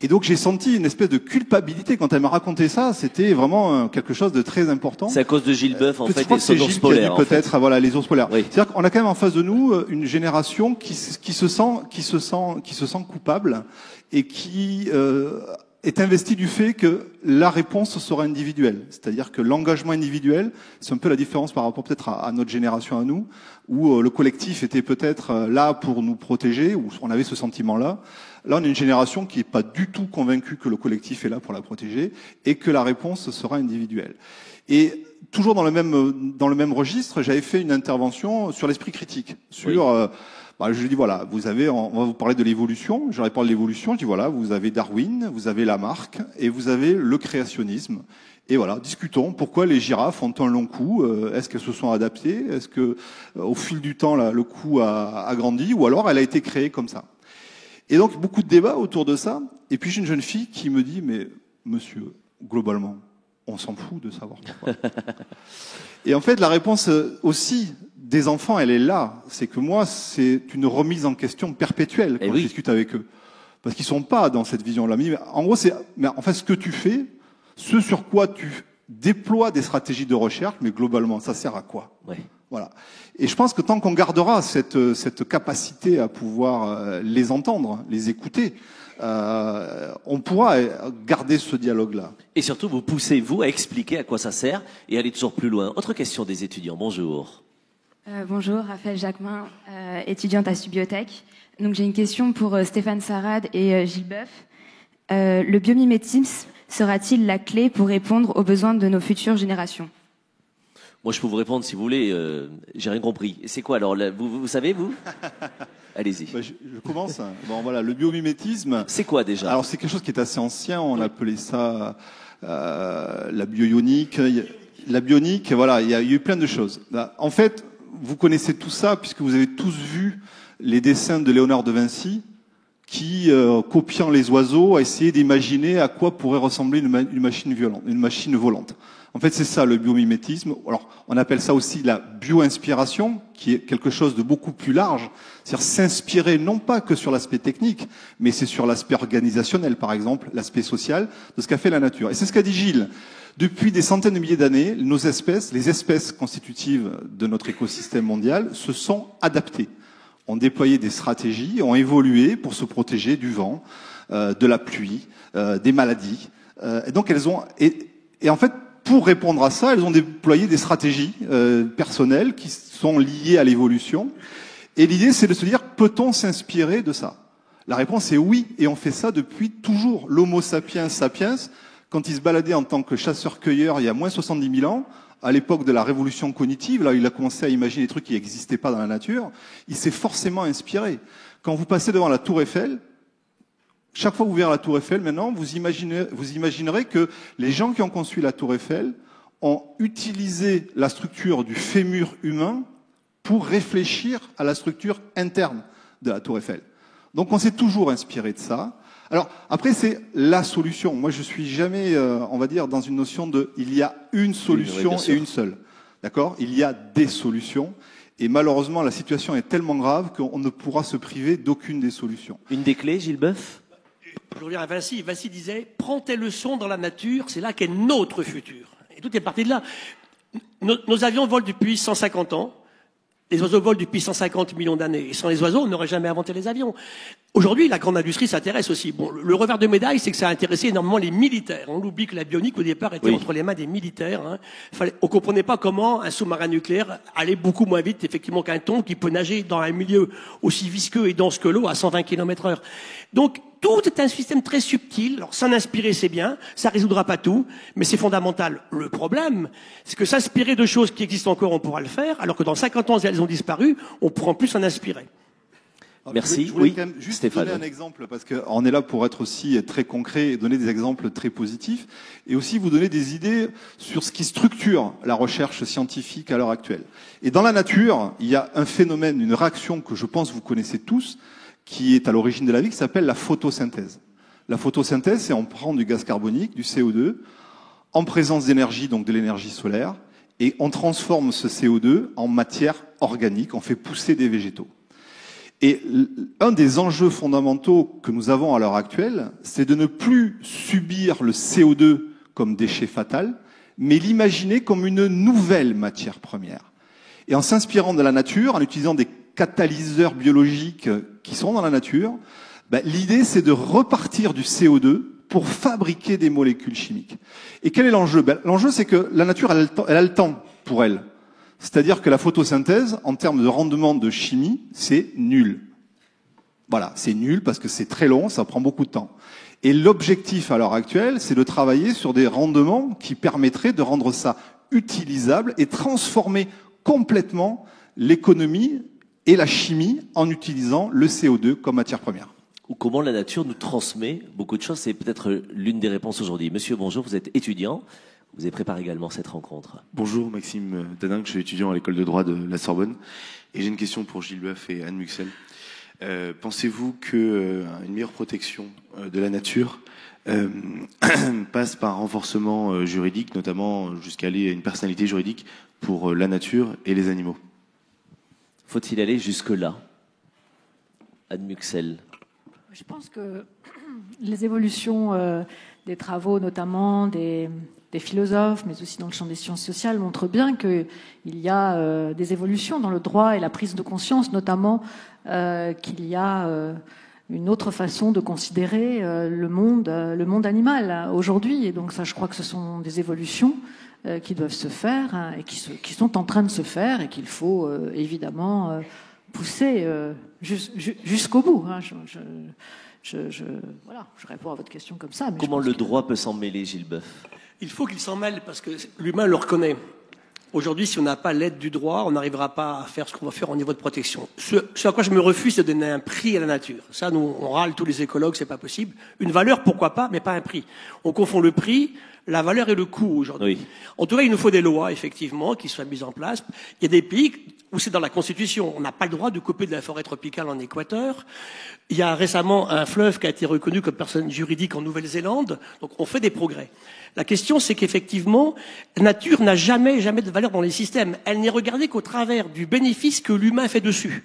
Et donc, j'ai senti une espèce de culpabilité quand elle m'a raconté ça. C'était vraiment quelque chose de très important. C'est à cause de Gilles Boeuf, en fait, et son ours polaire. Peut-être, voilà, les ours polaires. Oui. C'est-à-dire qu'on a quand même en face de nous une génération qui se sent coupable et qui est investie du fait que la réponse sera individuelle. C'est-à-dire que l'engagement individuel, c'est un peu la différence par rapport peut-être à notre génération à nous, où le collectif était peut-être là pour nous protéger, où on avait ce sentiment-là. Là, on est une génération qui n'est pas du tout convaincue que le collectif est là pour la protéger et que la réponse sera individuelle. Et toujours dans le même registre, j'avais fait une intervention sur l'esprit critique, sur je lui dis voilà, on va vous parler de l'évolution. J'aurais parlé de l'évolution. Je dis voilà, vous avez Darwin, vous avez Lamarck et vous avez le créationnisme. Et voilà, discutons. Pourquoi les girafes ont un long cou? Est-ce qu'elles se sont adaptées? Est-ce que au fil du temps, le cou a grandi, ou alors elle a été créée comme ça? Et donc beaucoup de débats autour de ça. Et puis j'ai une jeune fille qui me dit mais monsieur, globalement, on s'en fout de savoir pourquoi. Et en fait, la réponse aussi des enfants, elle est là. C'est que moi, c'est une remise en question perpétuelle quand je discute avec eux. Parce qu'ils sont pas dans cette vision-là. En gros, mais en fait, ce que tu fais, ce sur quoi tu déploies des stratégies de recherche, mais globalement, ça sert à quoi? Voilà. Et je pense que tant qu'on gardera cette capacité à pouvoir les entendre, les écouter, on pourra garder ce dialogue-là. Et surtout, vous poussez, vous, à expliquer à quoi ça sert et aller toujours plus loin. Autre question des étudiants. Bonjour. Bonjour, Raphaël Jacquemin, étudiante à Subiotech. Donc j'ai une question pour Stéphane Sarad et Gilles Boeuf. Le biomimétisme sera-t-il la clé pour répondre aux besoins de nos futures générations? Moi, je peux vous répondre si vous voulez. J'ai rien compris. Et c'est quoi alors? Vous savez, vous? Allez-y. Je commence. Bon, voilà, le biomimétisme. C'est quoi déjà? Alors, c'est quelque chose qui est assez ancien. On appelait ça la bioionique. La bionique, voilà, il y a eu plein de choses. En fait, vous connaissez tout ça puisque vous avez tous vu les dessins de Léonard de Vinci qui, copiant les oiseaux, a essayé d'imaginer à quoi pourrait ressembler une machine volante. En fait, c'est ça le biomimétisme. Alors, on appelle ça aussi la bio-inspiration, qui est quelque chose de beaucoup plus large. C'est-à-dire s'inspirer non pas que sur l'aspect technique, mais c'est sur l'aspect organisationnel, par exemple, l'aspect social de ce qu'a fait la nature. Et c'est ce qu'a dit Gilles. Depuis des centaines de milliers d'années, nos espèces, les espèces constitutives de notre écosystème mondial, se sont adaptées, ont déployé des stratégies, ont évolué pour se protéger du vent, de la pluie, des maladies. Et donc elles ont, et en fait, pour répondre à ça, elles ont déployé des stratégies personnelles qui sont liées à l'évolution. Et l'idée, c'est de se dire, peut-on s'inspirer de ça? La réponse est oui, et on fait ça depuis toujours. L'Homo sapiens sapiens, quand il se baladait en tant que chasseur-cueilleur il y a moins 70 000 ans, à l'époque de la révolution cognitive, là où il a commencé à imaginer des trucs qui n'existaient pas dans la nature, il s'est forcément inspiré. Quand vous passez devant la Tour Eiffel, chaque fois que vous verrez la Tour Eiffel, maintenant, vous imaginerez que les gens qui ont construit la Tour Eiffel ont utilisé la structure du fémur humain pour réfléchir à la structure interne de la Tour Eiffel. Donc on s'est toujours inspiré de ça. Alors après, c'est la solution. Moi, je suis jamais, on va dire, dans une notion de il y a une solution et une seule. D'accord? Il y a des solutions. Et malheureusement, la situation est tellement grave qu'on ne pourra se priver d'aucune des solutions. Une des clés, Gilles Boeuf? Je reviens à Vinci. Vinci disait « Prends tes leçons dans la nature, c'est là qu'est notre futur. » Et tout est parti de là. Nos avions volent depuis 150 ans. Les oiseaux volent depuis 150 millions d'années. Et sans les oiseaux, on n'aurait jamais inventé les avions. Aujourd'hui, la grande industrie s'intéresse aussi. Bon, le revers de médaille, c'est que ça a intéressé énormément les militaires. On oublie que la bionique, au départ, était entre les mains des militaires. Hein. On comprenait pas comment un sous-marin nucléaire allait beaucoup moins vite, effectivement, qu'un thon qui peut nager dans un milieu aussi visqueux et dense que l'eau à 120 km/h. Donc, tout est un système très subtil. Alors, s'en inspirer, c'est bien. Ça résoudra pas tout, mais c'est fondamental. Le problème, c'est que s'inspirer de choses qui existent encore, on pourra le faire, alors que dans 50 ans, elles ont disparu, on pourra plus s'en inspirer. Merci. Je voulais quand même juste Stéphane. Donner un exemple, parce qu'on est là pour être aussi très concret et donner des exemples très positifs, et aussi vous donner des idées sur ce qui structure la recherche scientifique à l'heure actuelle. Et dans la nature, il y a un phénomène, une réaction que je pense vous connaissez tous, qui est à l'origine de la vie, qui s'appelle la photosynthèse. La photosynthèse, c'est on prend du gaz carbonique, du CO2, en présence d'énergie, donc de l'énergie solaire, et on transforme ce CO2 en matière organique, on fait pousser des végétaux. Et un des enjeux fondamentaux que nous avons à l'heure actuelle, c'est de ne plus subir le CO2 comme déchet fatal, mais l'imaginer comme une nouvelle matière première. Et en s'inspirant de la nature, en utilisant des catalyseurs biologiques qui sont dans la nature, l'idée c'est de repartir du CO2 pour fabriquer des molécules chimiques. Et quel est l'enjeu? L'enjeu c'est que la nature elle a le temps pour elle. C'est-à-dire que la photosynthèse, en termes de rendement de chimie, c'est nul. Voilà, c'est nul parce que c'est très long, ça prend beaucoup de temps. Et l'objectif à l'heure actuelle, c'est de travailler sur des rendements qui permettraient de rendre ça utilisable et transformer complètement l'économie et la chimie en utilisant le CO2 comme matière première. Ou comment la nature nous transmet beaucoup de choses, c'est peut-être l'une des réponses aujourd'hui. Monsieur, bonjour, vous êtes étudiant, vous avez préparé également cette rencontre. Bonjour, Maxime Daninck, je suis étudiant à l'école de droit de la Sorbonne, et j'ai une question pour Gilles Boeuf et Anne Muxel. Pensez-vous qu'une meilleure protection de la nature passe par un renforcement juridique, notamment jusqu'à aller à une personnalité juridique pour la nature et les animaux? Faut-il aller jusque-là? Anne Muxel. Je pense que les évolutions des travaux, notamment des philosophes, mais aussi dans le champ des sciences sociales, montrent bien qu'il y a des évolutions dans le droit et la prise de conscience, notamment qu'il y a une autre façon de considérer le monde animal aujourd'hui. Et donc ça, je crois que ce sont des évolutions qui doivent se faire, hein, et qui sont en train de se faire, et qu'il faut évidemment pousser jusqu'au bout. Hein. Voilà, je réponds à votre question comme ça. Mais comment le droit peut s'en mêler, Gilles Boeuf? Il faut qu'il s'en mêle parce que l'humain le reconnaît. Aujourd'hui, si on n'a pas l'aide du droit, on n'arrivera pas à faire ce qu'on va faire au niveau de protection. Ce à quoi je me refuse, c'est de donner un prix à la nature. Ça, nous, on râle tous les écologues, c'est pas possible. Une valeur, pourquoi pas, mais pas un prix. On confond le prix, la valeur et le coût aujourd'hui. Oui. En tout cas, il nous faut des lois, effectivement, qui soient mises en place. Il y a des pays où c'est dans la Constitution. On n'a pas le droit de couper de la forêt tropicale en Équateur. Il y a récemment un fleuve qui a été reconnu comme personne juridique en Nouvelle-Zélande. Donc, on fait des progrès. La question, c'est qu'effectivement, la nature n'a jamais de valeur dans les systèmes. Elle n'est regardée qu'au travers du bénéfice que l'humain fait dessus.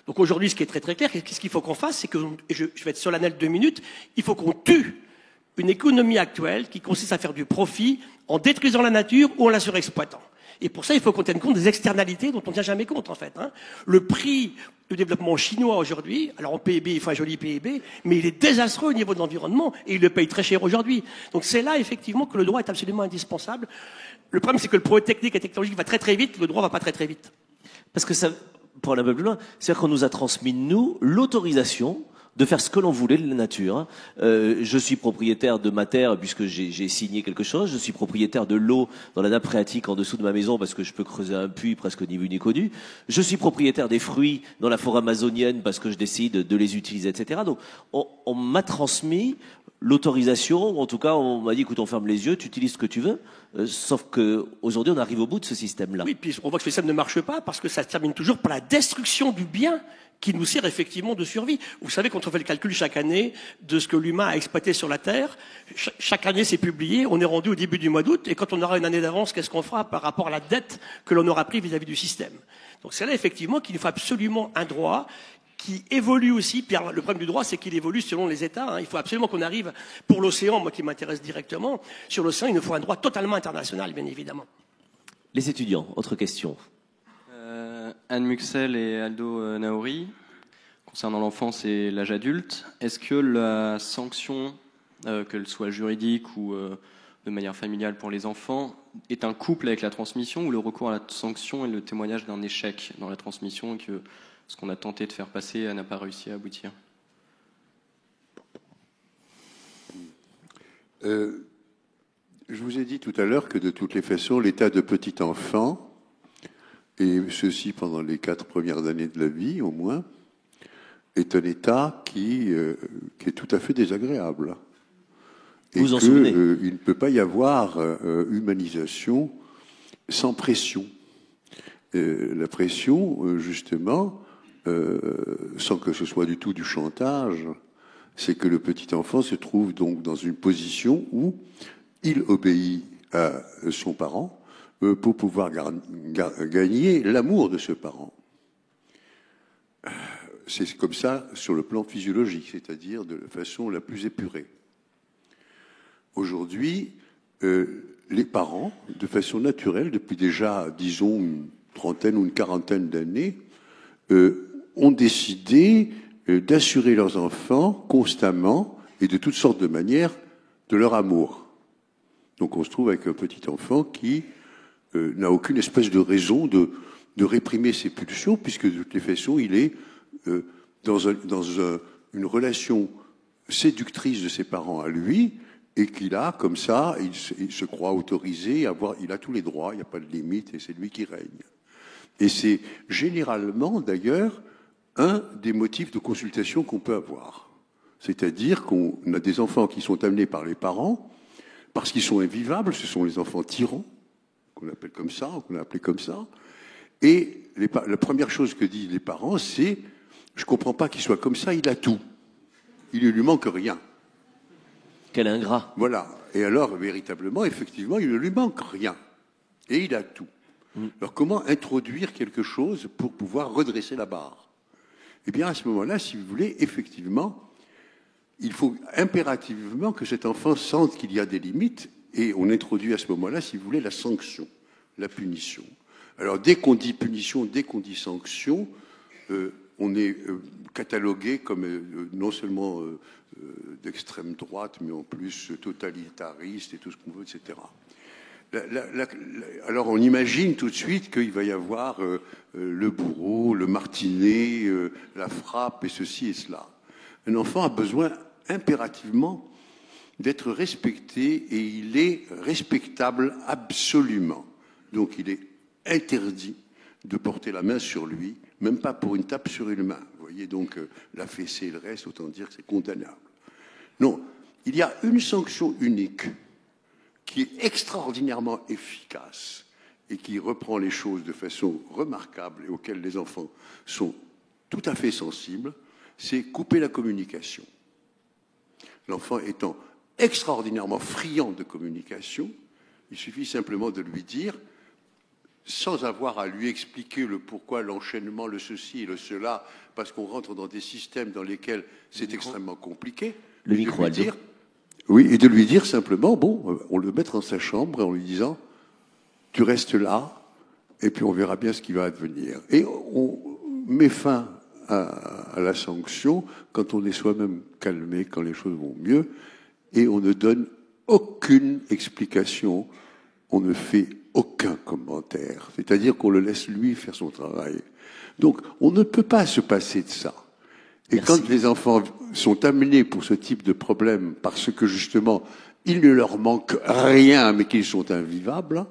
Donc aujourd'hui, ce qui est très très clair, qu'est-ce qu'il faut qu'on fasse, c'est que, et je vais être solennel 2 minutes, il faut qu'on tue une économie actuelle qui consiste à faire du profit en détruisant la nature ou en la surexploitant. Et pour ça, il faut qu'on tienne compte des externalités dont on ne tient jamais compte, en fait. Hein. Le prix du développement chinois aujourd'hui, alors en PIB, il faut un joli PIB, mais il est désastreux au niveau de l'environnement et il le paye très cher aujourd'hui. Donc c'est là, effectivement, que le droit est absolument indispensable. Le problème, c'est que le progrès technique et technologique va très très vite, le droit va pas très très vite. Parce que ça, pour aller un peu plus loin, c'est-à-dire qu'on nous a transmis, nous, l'autorisation de faire ce que l'on voulait de la nature. Je suis propriétaire de ma terre puisque j'ai signé quelque chose. Je suis propriétaire de l'eau dans la nappe phréatique en dessous de ma maison parce que je peux creuser un puits presque ni vu ni connu. Je suis propriétaire des fruits dans la forêt amazonienne parce que je décide de les utiliser, etc. Donc on m'a transmis l'autorisation, en tout cas on m'a dit écoute, on ferme les yeux, tu utilises ce que tu veux, sauf que aujourd'hui on arrive au bout de ce système-là. Oui, puis on voit que ce système ne marche pas parce que ça se termine toujours par la destruction du bien qui nous sert effectivement de survie. Vous savez, quand on fait le calcul chaque année de ce que l'humain a exploité sur la Terre, chaque année c'est publié, on est rendu au début du mois d'août, et quand on aura une année d'avance, qu'est-ce qu'on fera par rapport à la dette que l'on aura pris vis-à-vis du système? Donc c'est là effectivement qu'il nous faut absolument un droit qui évolue aussi. Puis le problème du droit, c'est qu'il évolue selon les États. Hein. Il faut absolument qu'on arrive, pour l'océan, moi qui m'intéresse directement, sur l'océan, il nous faut un droit totalement international, bien évidemment. Les étudiants, autre question. Anne Muxel et Aldo Naori, concernant l'enfance et l'âge adulte, est-ce que la sanction, qu'elle soit juridique ou de manière familiale pour les enfants, est un couple avec la transmission, ou le recours à la sanction est le témoignage d'un échec dans la transmission et que ce qu'on a tenté de faire passer n'a pas réussi à aboutir? Je vous ai dit tout à l'heure que de toutes les façons, l'état de petit enfant, et ceci pendant les 4 premières années de la vie au moins, est un état qui est tout à fait désagréable. Et vous en souvenez? Il ne peut pas y avoir humanisation sans pression. La pression, justement, sans que ce soit du tout du chantage, c'est que le petit enfant se trouve donc dans une position où il obéit à son parent pour pouvoir gagner l'amour de ce parent. C'est comme ça sur le plan physiologique, c'est-à-dire de la façon la plus épurée. Aujourd'hui, les parents, de façon naturelle, depuis déjà, disons, une trentaine ou une quarantaine d'années, ont décidé d'assurer leurs enfants constamment et de toutes sortes de manières de leur amour. Donc on se trouve avec un petit enfant qui n'a aucune espèce de raison de réprimer ses pulsions, puisque de toutes les façons, il est dans une relation séductrice de ses parents à lui, et qu'il a, comme ça, il se croit autorisé, il a tous les droits, il n'y a pas de limite, et c'est lui qui règne. Et c'est généralement, d'ailleurs, un des motifs de consultation qu'on peut avoir. C'est-à-dire qu'on a des enfants qui sont amenés par les parents, parce qu'ils sont invivables, ce sont les enfants tyrans, qu'on appelle comme ça, qu'on a appelé comme ça, et la première chose que disent les parents, c'est « je ne comprends pas qu'il soit comme ça, il a tout. Il ne lui manque rien. » Quel ingrat. Voilà. Et alors, véritablement, effectivement, il ne lui manque rien. Et il a tout. Alors, comment introduire quelque chose pour pouvoir redresser la barre? Eh bien, à ce moment-là, si vous voulez, effectivement, il faut impérativement que cet enfant sente qu'il y a des limites, et on introduit à ce moment-là, si vous voulez, la sanction, la punition. Alors, dès qu'on dit punition, dès qu'on dit sanction, on est catalogué comme non seulement d'extrême droite, mais en plus totalitariste et tout ce qu'on veut, etc. Alors on imagine tout de suite qu'il va y avoir le bourreau, le martinet, la frappe et ceci et cela. Un enfant a besoin impérativement d'être respecté et il est respectable absolument. Donc il est interdit de porter la main sur lui, même pas pour une tape sur une main. Vous voyez donc la fessée et le reste, autant dire que c'est condamnable. Non, il y a une sanction unique qui est extraordinairement efficace et qui reprend les choses de façon remarquable et auxquelles les enfants sont tout à fait sensibles, c'est couper la communication. L'enfant étant extraordinairement friand de communication, il suffit simplement de lui dire, sans avoir à lui expliquer le pourquoi, l'enchaînement, le ceci et le cela, parce qu'on rentre dans des systèmes dans lesquels c'est extrêmement compliqué. Le micro, dire, oui, et de lui dire simplement, bon, on le met dans sa chambre en lui disant, tu restes là, et puis on verra bien ce qui va advenir. Et on met fin à la sanction quand on est soi-même calmé, quand les choses vont mieux, et on ne donne aucune explication, on ne fait aucun commentaire. C'est-à-dire qu'on le laisse lui faire son travail. Donc, on ne peut pas se passer de ça. Et Merci. quand les enfants sont amenés pour ce type de problème, parce que justement, il ne leur manque rien, mais qu'ils sont invivables,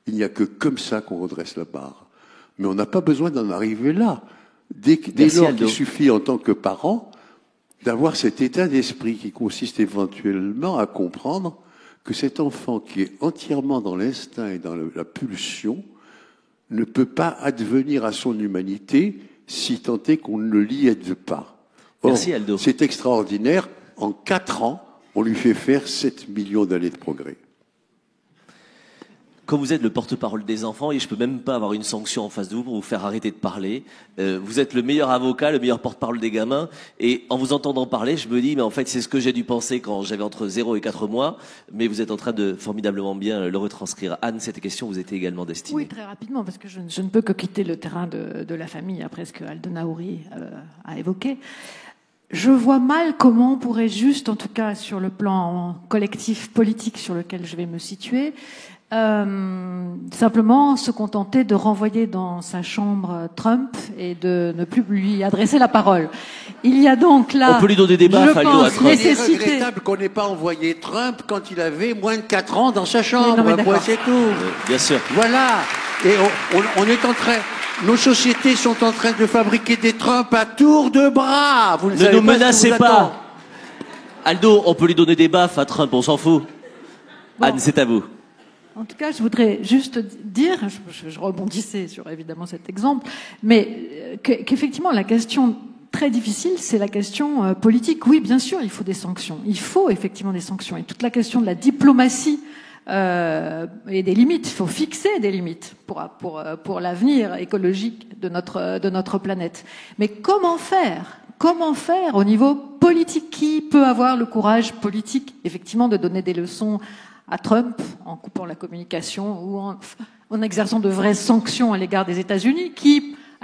il n'y a que comme ça qu'on redresse la barre. Mais on n'a pas besoin d'en arriver là. Dès lors qu'il suffit, en tant que parent, d'avoir cet état d'esprit qui consiste éventuellement à comprendre que cet enfant qui est entièrement dans l'instinct et dans la pulsion ne peut pas advenir à son humanité si tant est qu'on ne l'y aide pas. Or, merci Aldo. C'est extraordinaire. En 4 ans, on lui fait faire 7 millions d'années de progrès. Quand vous êtes le porte-parole des enfants, et je peux même pas avoir une sanction en face de vous pour vous faire arrêter de parler, vous êtes le meilleur avocat, le meilleur porte-parole des gamins, et en vous entendant parler, je me dis, mais en fait, c'est ce que j'ai dû penser quand j'avais entre 0 et 4 mois, mais vous êtes en train de formidablement bien le retranscrire. Anne, cette question vous était également destinée. Oui, très rapidement, parce que je ne peux que quitter le terrain de la famille après ce que Aldo Naouri a évoqué. Je vois mal comment on pourrait juste, en tout cas sur le plan collectif politique sur lequel je vais me situer, simplement se contenter de renvoyer dans sa chambre Trump et de ne plus lui adresser la parole. Il y a donc là, on peut lui donner des baffes, je pense, C'est regrettable qu'on n'ait pas envoyé Trump quand il avait moins de 4 ans dans sa chambre. C'est tout. Bien sûr. Voilà. Et on est en train... Nos sociétés sont en train de fabriquer des Trump à tour de bras. Vous ne nous menacez pas. Aldo, on peut lui donner des baffes à Trump, on s'en fout. Bon. Anne, c'est à vous. En tout cas, je voudrais juste dire, je rebondissais sur évidemment cet exemple, mais qu'effectivement la question très difficile, c'est la question politique. Oui, bien sûr, il faut des sanctions. Il faut effectivement des sanctions. Et toute la question de la diplomatie et des limites, il faut fixer des limites pour l'avenir écologique de notre planète. Mais comment faire au niveau politique? Qui peut avoir le courage politique, effectivement, de donner des leçons à Trump en coupant la communication ou en exerçant de vraies sanctions à l'égard des États-Unis?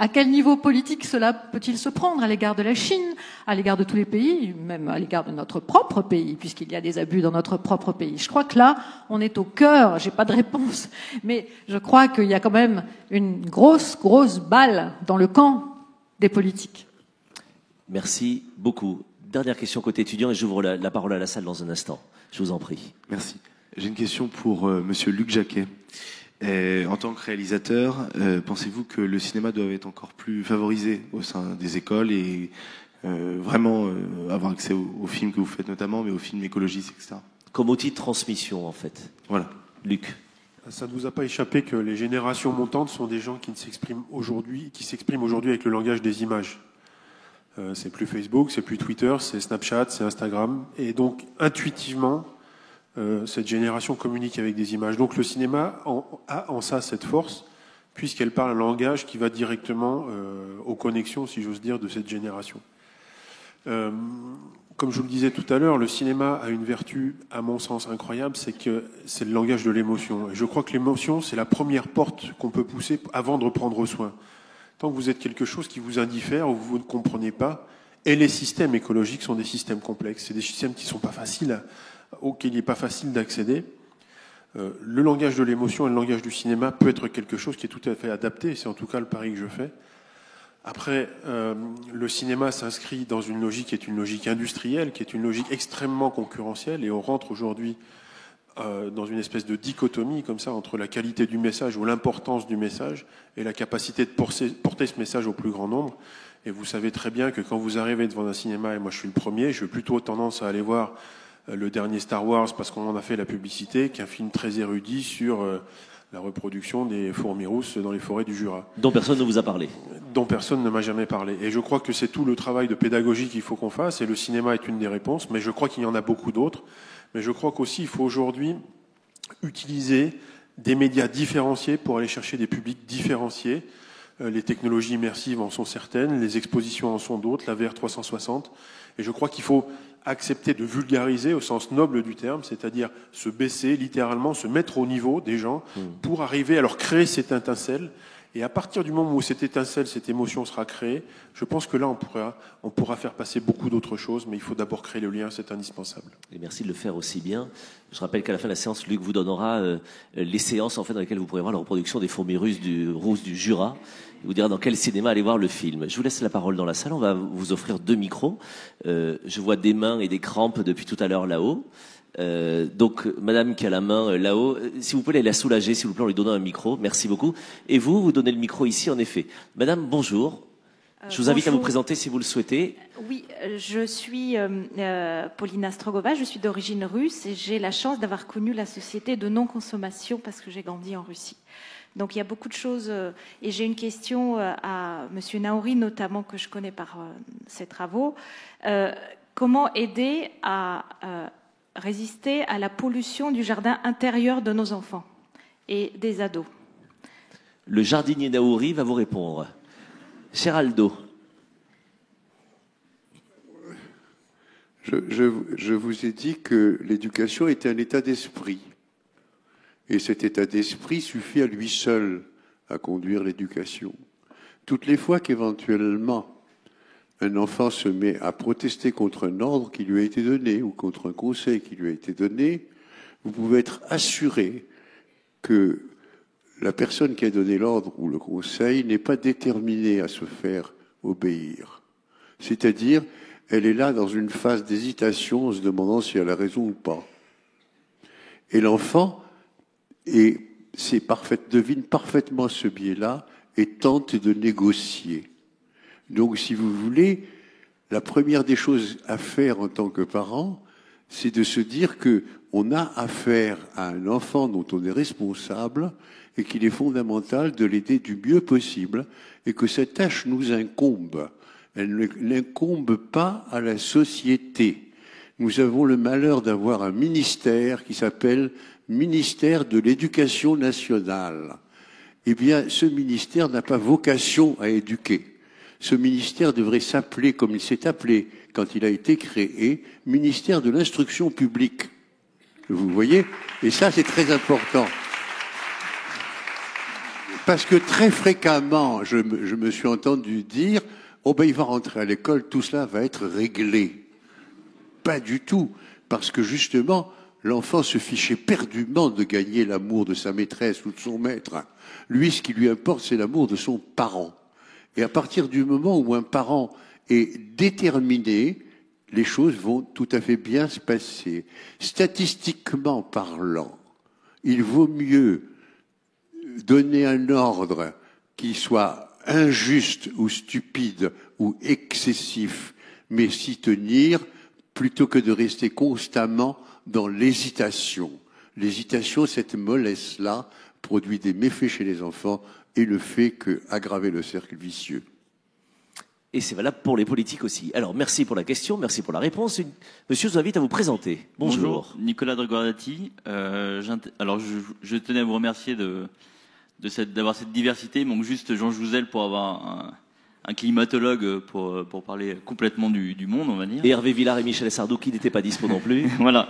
À quel niveau politique cela peut-il se prendre à l'égard de la Chine, à l'égard de tous les pays, même à l'égard de notre propre pays, puisqu'il y a des abus dans notre propre pays? Je crois que là, on est au cœur, j'ai pas de réponse, mais je crois qu'il y a quand même une grosse balle dans le camp des politiques. Merci beaucoup. Dernière question côté étudiant et j'ouvre la parole à la salle dans un instant. Je vous en prie. Merci. J'ai une question pour Monsieur Luc Jacquet. En tant que réalisateur, pensez-vous que le cinéma doit être encore plus favorisé au sein des écoles et vraiment avoir accès aux films que vous faites notamment, mais aux films écologistes, etc. Comme outil de transmission, en fait. Voilà. Luc. Ça ne vous a pas échappé que les générations montantes sont des gens qui s'expriment aujourd'hui avec le langage des images. C'est plus Facebook, c'est plus Twitter, c'est Snapchat, c'est Instagram. Et donc, intuitivement, cette génération communique avec des images. Donc le cinéma a en ça cette force, puisqu'elle parle un langage qui va directement aux connexions, si j'ose dire, de cette génération. Comme je vous le disais tout à l'heure, le cinéma a une vertu, à mon sens, incroyable, c'est que c'est le langage de l'émotion. Et je crois que l'émotion, c'est la première porte qu'on peut pousser avant de reprendre soin. Tant que vous êtes quelque chose qui vous indiffère ou vous ne comprenez pas, et les systèmes écologiques sont des systèmes complexes, c'est des systèmes qui sont pas faciles, auxquels il n'est pas facile d'accéder. Le langage de l'émotion et le langage du cinéma peut être quelque chose qui est tout à fait adapté, c'est en tout cas le pari que je fais. Après, le cinéma s'inscrit dans une logique qui est une logique industrielle, qui est une logique extrêmement concurrentielle, et on rentre aujourd'hui dans une espèce de dichotomie comme ça entre la qualité du message ou l'importance du message et la capacité de porter ce message au plus grand nombre. Et vous savez très bien que quand vous arrivez devant un cinéma, et moi je suis le premier, je vais plutôt tendance à aller voir le dernier Star Wars parce qu'on en a fait la publicité, qu'un film très érudit sur la reproduction des fourmis rousses dans les forêts du Jura. Dont personne ne vous a parlé. Dont personne ne m'a jamais parlé. Et je crois que c'est tout le travail de pédagogie qu'il faut qu'on fasse, et le cinéma est une des réponses, mais je crois qu'il y en a beaucoup d'autres. Mais je crois qu'aussi il faut aujourd'hui utiliser des médias différenciés pour aller chercher des publics différenciés. Les technologies immersives en sont certaines, les expositions en sont d'autres, la VR 360. Et je crois qu'il faut accepter de vulgariser au sens noble du terme, c'est-à-dire se baisser, littéralement, se mettre au niveau des gens pour arriver à leur créer cette étincelle. Et à partir du moment où cette étincelle, cette émotion sera créée, je pense que là, on pourra faire passer beaucoup d'autres choses, mais il faut d'abord créer le lien, c'est indispensable. Et merci de le faire aussi bien. Je rappelle qu'à la fin de la séance, Luc vous donnera les séances en fait, dans lesquelles vous pourrez voir la reproduction des fourmis rousses du Jura. Il vous dira dans quel cinéma aller voir le film. Je vous laisse la parole dans la salle. On va vous offrir 2 micros. Je vois des mains et des crampes depuis tout à l'heure là-haut. Donc, madame qui a la main là-haut, si vous pouvez la soulager, s'il vous plaît, en lui donnant un micro. Merci beaucoup. Et vous donnez le micro ici, en effet. Madame, bonjour. Je vous invite à vous présenter si vous le souhaitez. Oui, je suis Paulina Strogova, je suis d'origine russe et j'ai la chance d'avoir connu la société de non-consommation parce que j'ai grandi en Russie. Donc il y a beaucoup de choses et j'ai une question à Monsieur Naouri, notamment que je connais par ses travaux. Comment aider à résister à la pollution du jardin intérieur de nos enfants et des ados? Le jardinier Naouri va vous répondre. Cher Aldo. Je vous ai dit que l'éducation est un état d'esprit. Et cet état d'esprit suffit à lui seul à conduire l'éducation. Toutes les fois qu'éventuellement un enfant se met à protester contre un ordre qui lui a été donné ou contre un conseil qui lui a été donné, vous pouvez être assuré que la personne qui a donné l'ordre ou le conseil n'est pas déterminée à se faire obéir. C'est-à-dire, elle est là dans une phase d'hésitation en se demandant si elle a raison ou pas. Et l'enfant devine parfaitement ce biais-là et tente de négocier. Donc, si vous voulez, la première des choses à faire en tant que parent, c'est de se dire que on a affaire à un enfant dont on est responsable et qu'il est fondamental de l'aider du mieux possible et que cette tâche nous incombe. Elle n'incombe pas à la société. Nous avons le malheur d'avoir un ministère qui s'appelle ministère de l'Éducation nationale. Eh bien, ce ministère n'a pas vocation à éduquer. Ce ministère devrait s'appeler, comme il s'est appelé quand il a été créé, ministère de l'Instruction publique. Vous voyez? Et ça, c'est très important. Parce que très fréquemment, je me suis entendu dire « Oh ben, il va rentrer à l'école, tout cela va être réglé. » Pas du tout. Parce que justement, l'enfant se fichait perdument de gagner l'amour de sa maîtresse ou de son maître. Lui, ce qui lui importe, c'est l'amour de son parent. Et à partir du moment où un parent est déterminé, les choses vont tout à fait bien se passer. Statistiquement parlant, il vaut mieux donner un ordre qui soit injuste ou stupide ou excessif, mais s'y tenir, plutôt que de rester constamment dans l'hésitation. L'hésitation, cette mollesse-là, produit des méfaits chez les enfants et ne fait qu'aggraver le cercle vicieux. Et c'est valable pour les politiques aussi. Alors, merci pour la question, merci pour la réponse. Monsieur, je vous invite à vous présenter. Bonjour. Nicolas Draguardati. Alors, je tenais à vous remercier d'avoir cette diversité. Il manque juste Jean Jouzel pour avoir un climatologue pour parler complètement du monde, on va dire. Et Hervé Villard et Michel Sardou qui n'étaient pas dispo non plus. Voilà.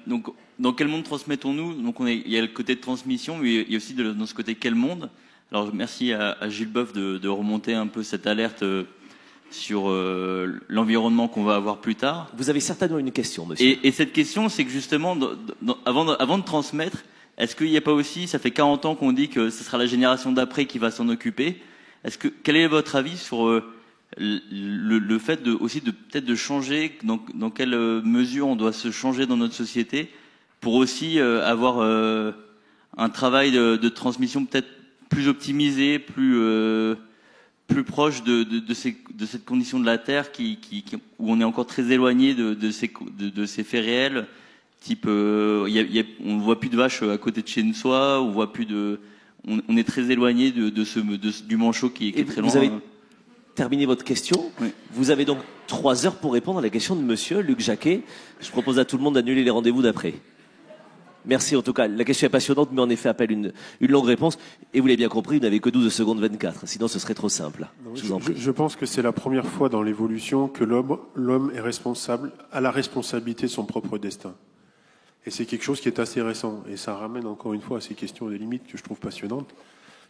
Donc, dans quel monde transmettons-nous? Donc, il y a le côté de transmission, mais il y a aussi dans ce côté quel monde. Alors, merci à Gilles Boeuf de remonter un peu cette alerte sur l'environnement qu'on va avoir plus tard. Vous avez certainement une question, monsieur. Et cette question, c'est que justement, avant de transmettre, est-ce qu'il n'y a pas aussi, ça fait 40 ans qu'on dit que ce sera la génération d'après qui va s'en occuper. Quel est votre avis sur le fait peut-être de changer, dans quelle mesure on doit se changer dans notre société pour aussi avoir un travail de transmission peut-être plus optimisé, plus proche de cette condition de la Terre où on est encore très éloigné de ces faits réels, type on ne voit plus de vaches à côté de chez soi, on est très éloigné du manchot qui est très loin. Vous avez terminé votre question. Oui. Vous avez donc 3 heures pour répondre à la question de monsieur Luc Jacquet. Je propose à tout le monde d'annuler les rendez-vous d'après. Merci en tout cas. La question est passionnante, mais en effet appelle une longue réponse. Et vous l'avez bien compris, vous n'avez que 12 secondes 24. Sinon, ce serait trop simple. Je vous en prie. Je pense que c'est la première fois dans l'évolution que l'homme est responsable, a la responsabilité de son propre destin. Et c'est quelque chose qui est assez récent. Et ça ramène encore une fois à ces questions des limites que je trouve passionnantes.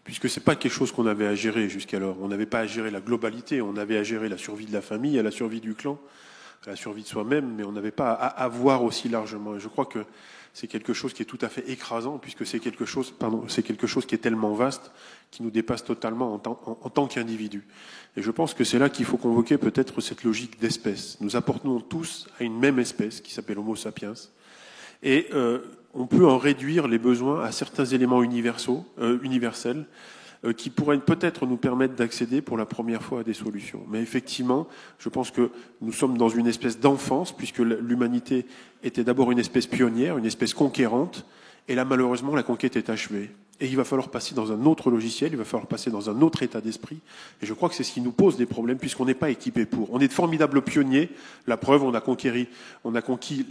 Puisque c'est pas quelque chose qu'on avait à gérer jusqu'alors. On n'avait pas à gérer la globalité. On avait à gérer la survie de la famille, la survie du clan, la survie de soi-même, mais on n'avait pas à voir aussi largement. Et je crois que c'est quelque chose qui est tout à fait écrasant, puisque c'est quelque chose qui est tellement vaste, qui nous dépasse totalement en tant qu'individu. Et je pense que c'est là qu'il faut convoquer peut-être cette logique d'espèce. Nous appartenons tous à une même espèce qui s'appelle Homo sapiens. Et on peut en réduire les besoins à certains éléments universels qui pourraient peut-être nous permettre d'accéder pour la première fois à des solutions. Mais effectivement, je pense que nous sommes dans une espèce d'enfance, puisque l'humanité était d'abord une espèce pionnière, une espèce conquérante, et là, malheureusement, la conquête est achevée. Et il va falloir passer dans un autre logiciel, il va falloir passer dans un autre état d'esprit. Et je crois que c'est ce qui nous pose des problèmes, puisqu'on n'est pas équipé pour. On est de formidables pionniers. La preuve, on a conquis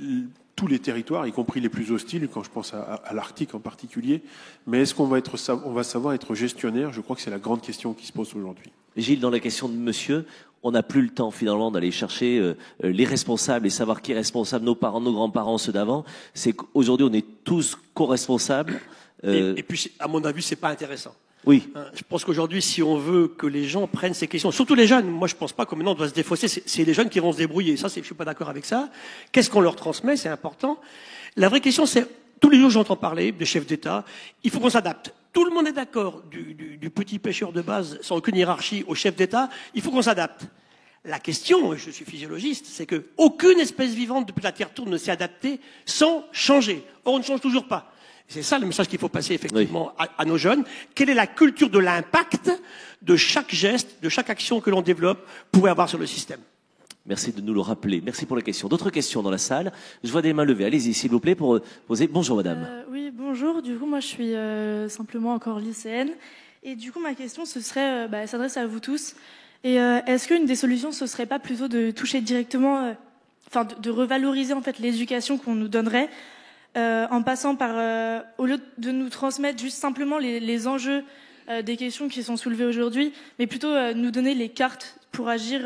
tous les territoires, y compris les plus hostiles, quand je pense à l'Arctique en particulier. Mais est-ce qu'on va savoir être gestionnaire? Je crois que c'est la grande question qui se pose aujourd'hui. Gilles, dans la question de monsieur, on n'a plus le temps finalement d'aller chercher les responsables et savoir qui est responsable, nos parents, nos grands-parents, ceux d'avant. C'est qu'aujourd'hui, on est tous co-responsables. Et puis, à mon avis, c'est pas intéressant. Oui. Je pense qu'aujourd'hui, si on veut que les gens prennent ces questions, surtout les jeunes, moi je pense pas que maintenant on doit se défausser, c'est les jeunes qui vont se débrouiller. Ça, je suis pas d'accord avec ça. Qu'est-ce qu'on leur transmet? C'est important. La vraie question, c'est, tous les jours j'entends parler de chefs d'État, il faut qu'on s'adapte. Tout le monde est d'accord, du petit pêcheur de base, sans aucune hiérarchie, au chef d'État, il faut qu'on s'adapte. La question, et je suis physiologiste, c'est que aucune espèce vivante depuis la Terre tourne ne s'est adaptée sans changer. Or, on ne change toujours pas. C'est ça le message qu'il faut passer effectivement à nos jeunes. Quelle est la culture de l'impact de chaque geste, de chaque action que l'on développe pourrait avoir sur le système? Merci de nous le rappeler. Merci pour la question. D'autres questions dans la salle? Je vois des mains levées. Allez-y, s'il vous plaît, pour poser. Bonjour, madame. Oui, bonjour. Du coup, moi, je suis simplement encore lycéenne. Et du coup, ma question, ce serait, elle s'adresse à vous tous. Et est-ce qu'une des solutions, ce serait pas plutôt de toucher directement, de revaloriser en fait l'éducation qu'on nous donnerait, en passant par, au lieu de nous transmettre juste simplement les enjeux des questions qui sont soulevées aujourd'hui, mais plutôt nous donner les cartes pour agir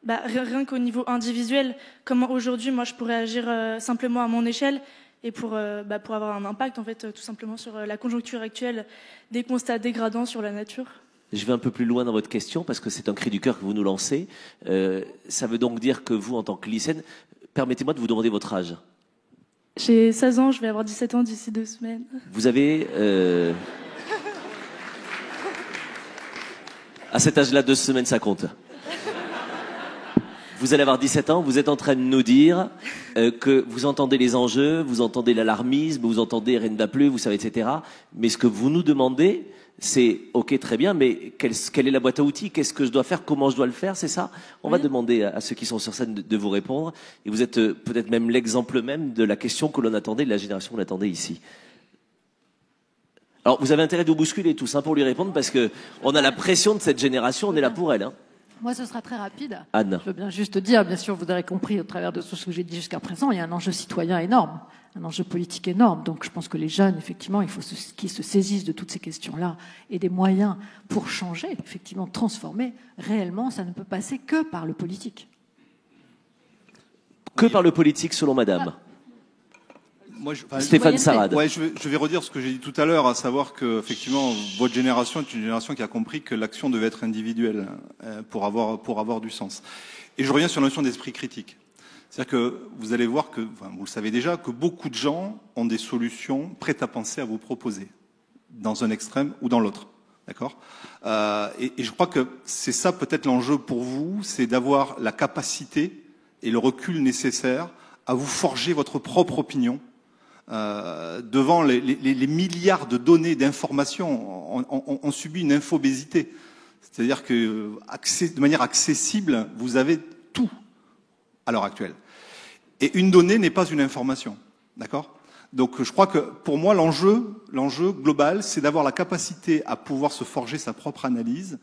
rien qu'au niveau individuel. Comment aujourd'hui, moi, je pourrais agir simplement à mon échelle et pour avoir un impact, en fait, tout simplement sur la conjoncture actuelle des constats dégradants sur la nature. Je vais un peu plus loin dans votre question parce que c'est un cri du cœur que vous nous lancez. Ça veut donc dire que vous, en tant que lycéenne, permettez-moi de vous demander votre âge. J'ai 16 ans, je vais avoir 17 ans d'ici 2 semaines. Vous avez... À cet âge-là, 2 semaines, ça compte. Vous allez avoir 17 ans, vous êtes en train de nous dire que vous entendez les enjeux, vous entendez l'alarmisme, vous entendez rien ne va plus, vous savez, etc. Mais ce que vous nous demandez, c'est ok, très bien, mais quelle est la boîte à outils? Qu'est-ce que je dois faire? Comment je dois le faire? C'est ça? On va demander à ceux qui sont sur scène de vous répondre. Et vous êtes peut-être même l'exemple même de la question que l'on attendait, de la génération qu'on attendait ici. Alors, vous avez intérêt de vous bousculer tous pour lui répondre parce que on a la pression de cette génération, on est là pour elle. Moi, ce sera très rapide. Anne. Je veux bien juste dire, bien sûr, vous avez compris au travers de tout ce que j'ai dit jusqu'à présent, il y a un enjeu citoyen énorme, un enjeu politique énorme. Donc, je pense que les jeunes, effectivement, il faut qu'ils se saisissent de toutes ces questions-là et des moyens pour changer, effectivement, transformer. Réellement, ça ne peut passer que par le politique. Que par le politique, selon Madame. Stéphane Sarad. Ouais, je vais redire ce que j'ai dit tout à l'heure, à savoir que effectivement votre génération est une génération qui a compris que l'action devait être individuelle pour avoir du sens. Et je reviens sur la notion d'esprit critique. C'est-à-dire que vous allez voir que, enfin, vous le savez déjà, que beaucoup de gens ont des solutions prêtes à penser à vous proposer, dans un extrême ou dans l'autre. D'accord ? Et je crois que c'est ça peut-être l'enjeu pour vous, c'est d'avoir la capacité et le recul nécessaire à vous forger votre propre opinion. Devant les milliards de données, d'informations, on subit une infobésité. C'est-à-dire que, de manière accessible, vous avez tout à l'heure actuelle. Et une donnée n'est pas une information. D'accord ? Donc je crois que, pour moi, l'enjeu global, c'est d'avoir la capacité à pouvoir se forger sa propre analyse,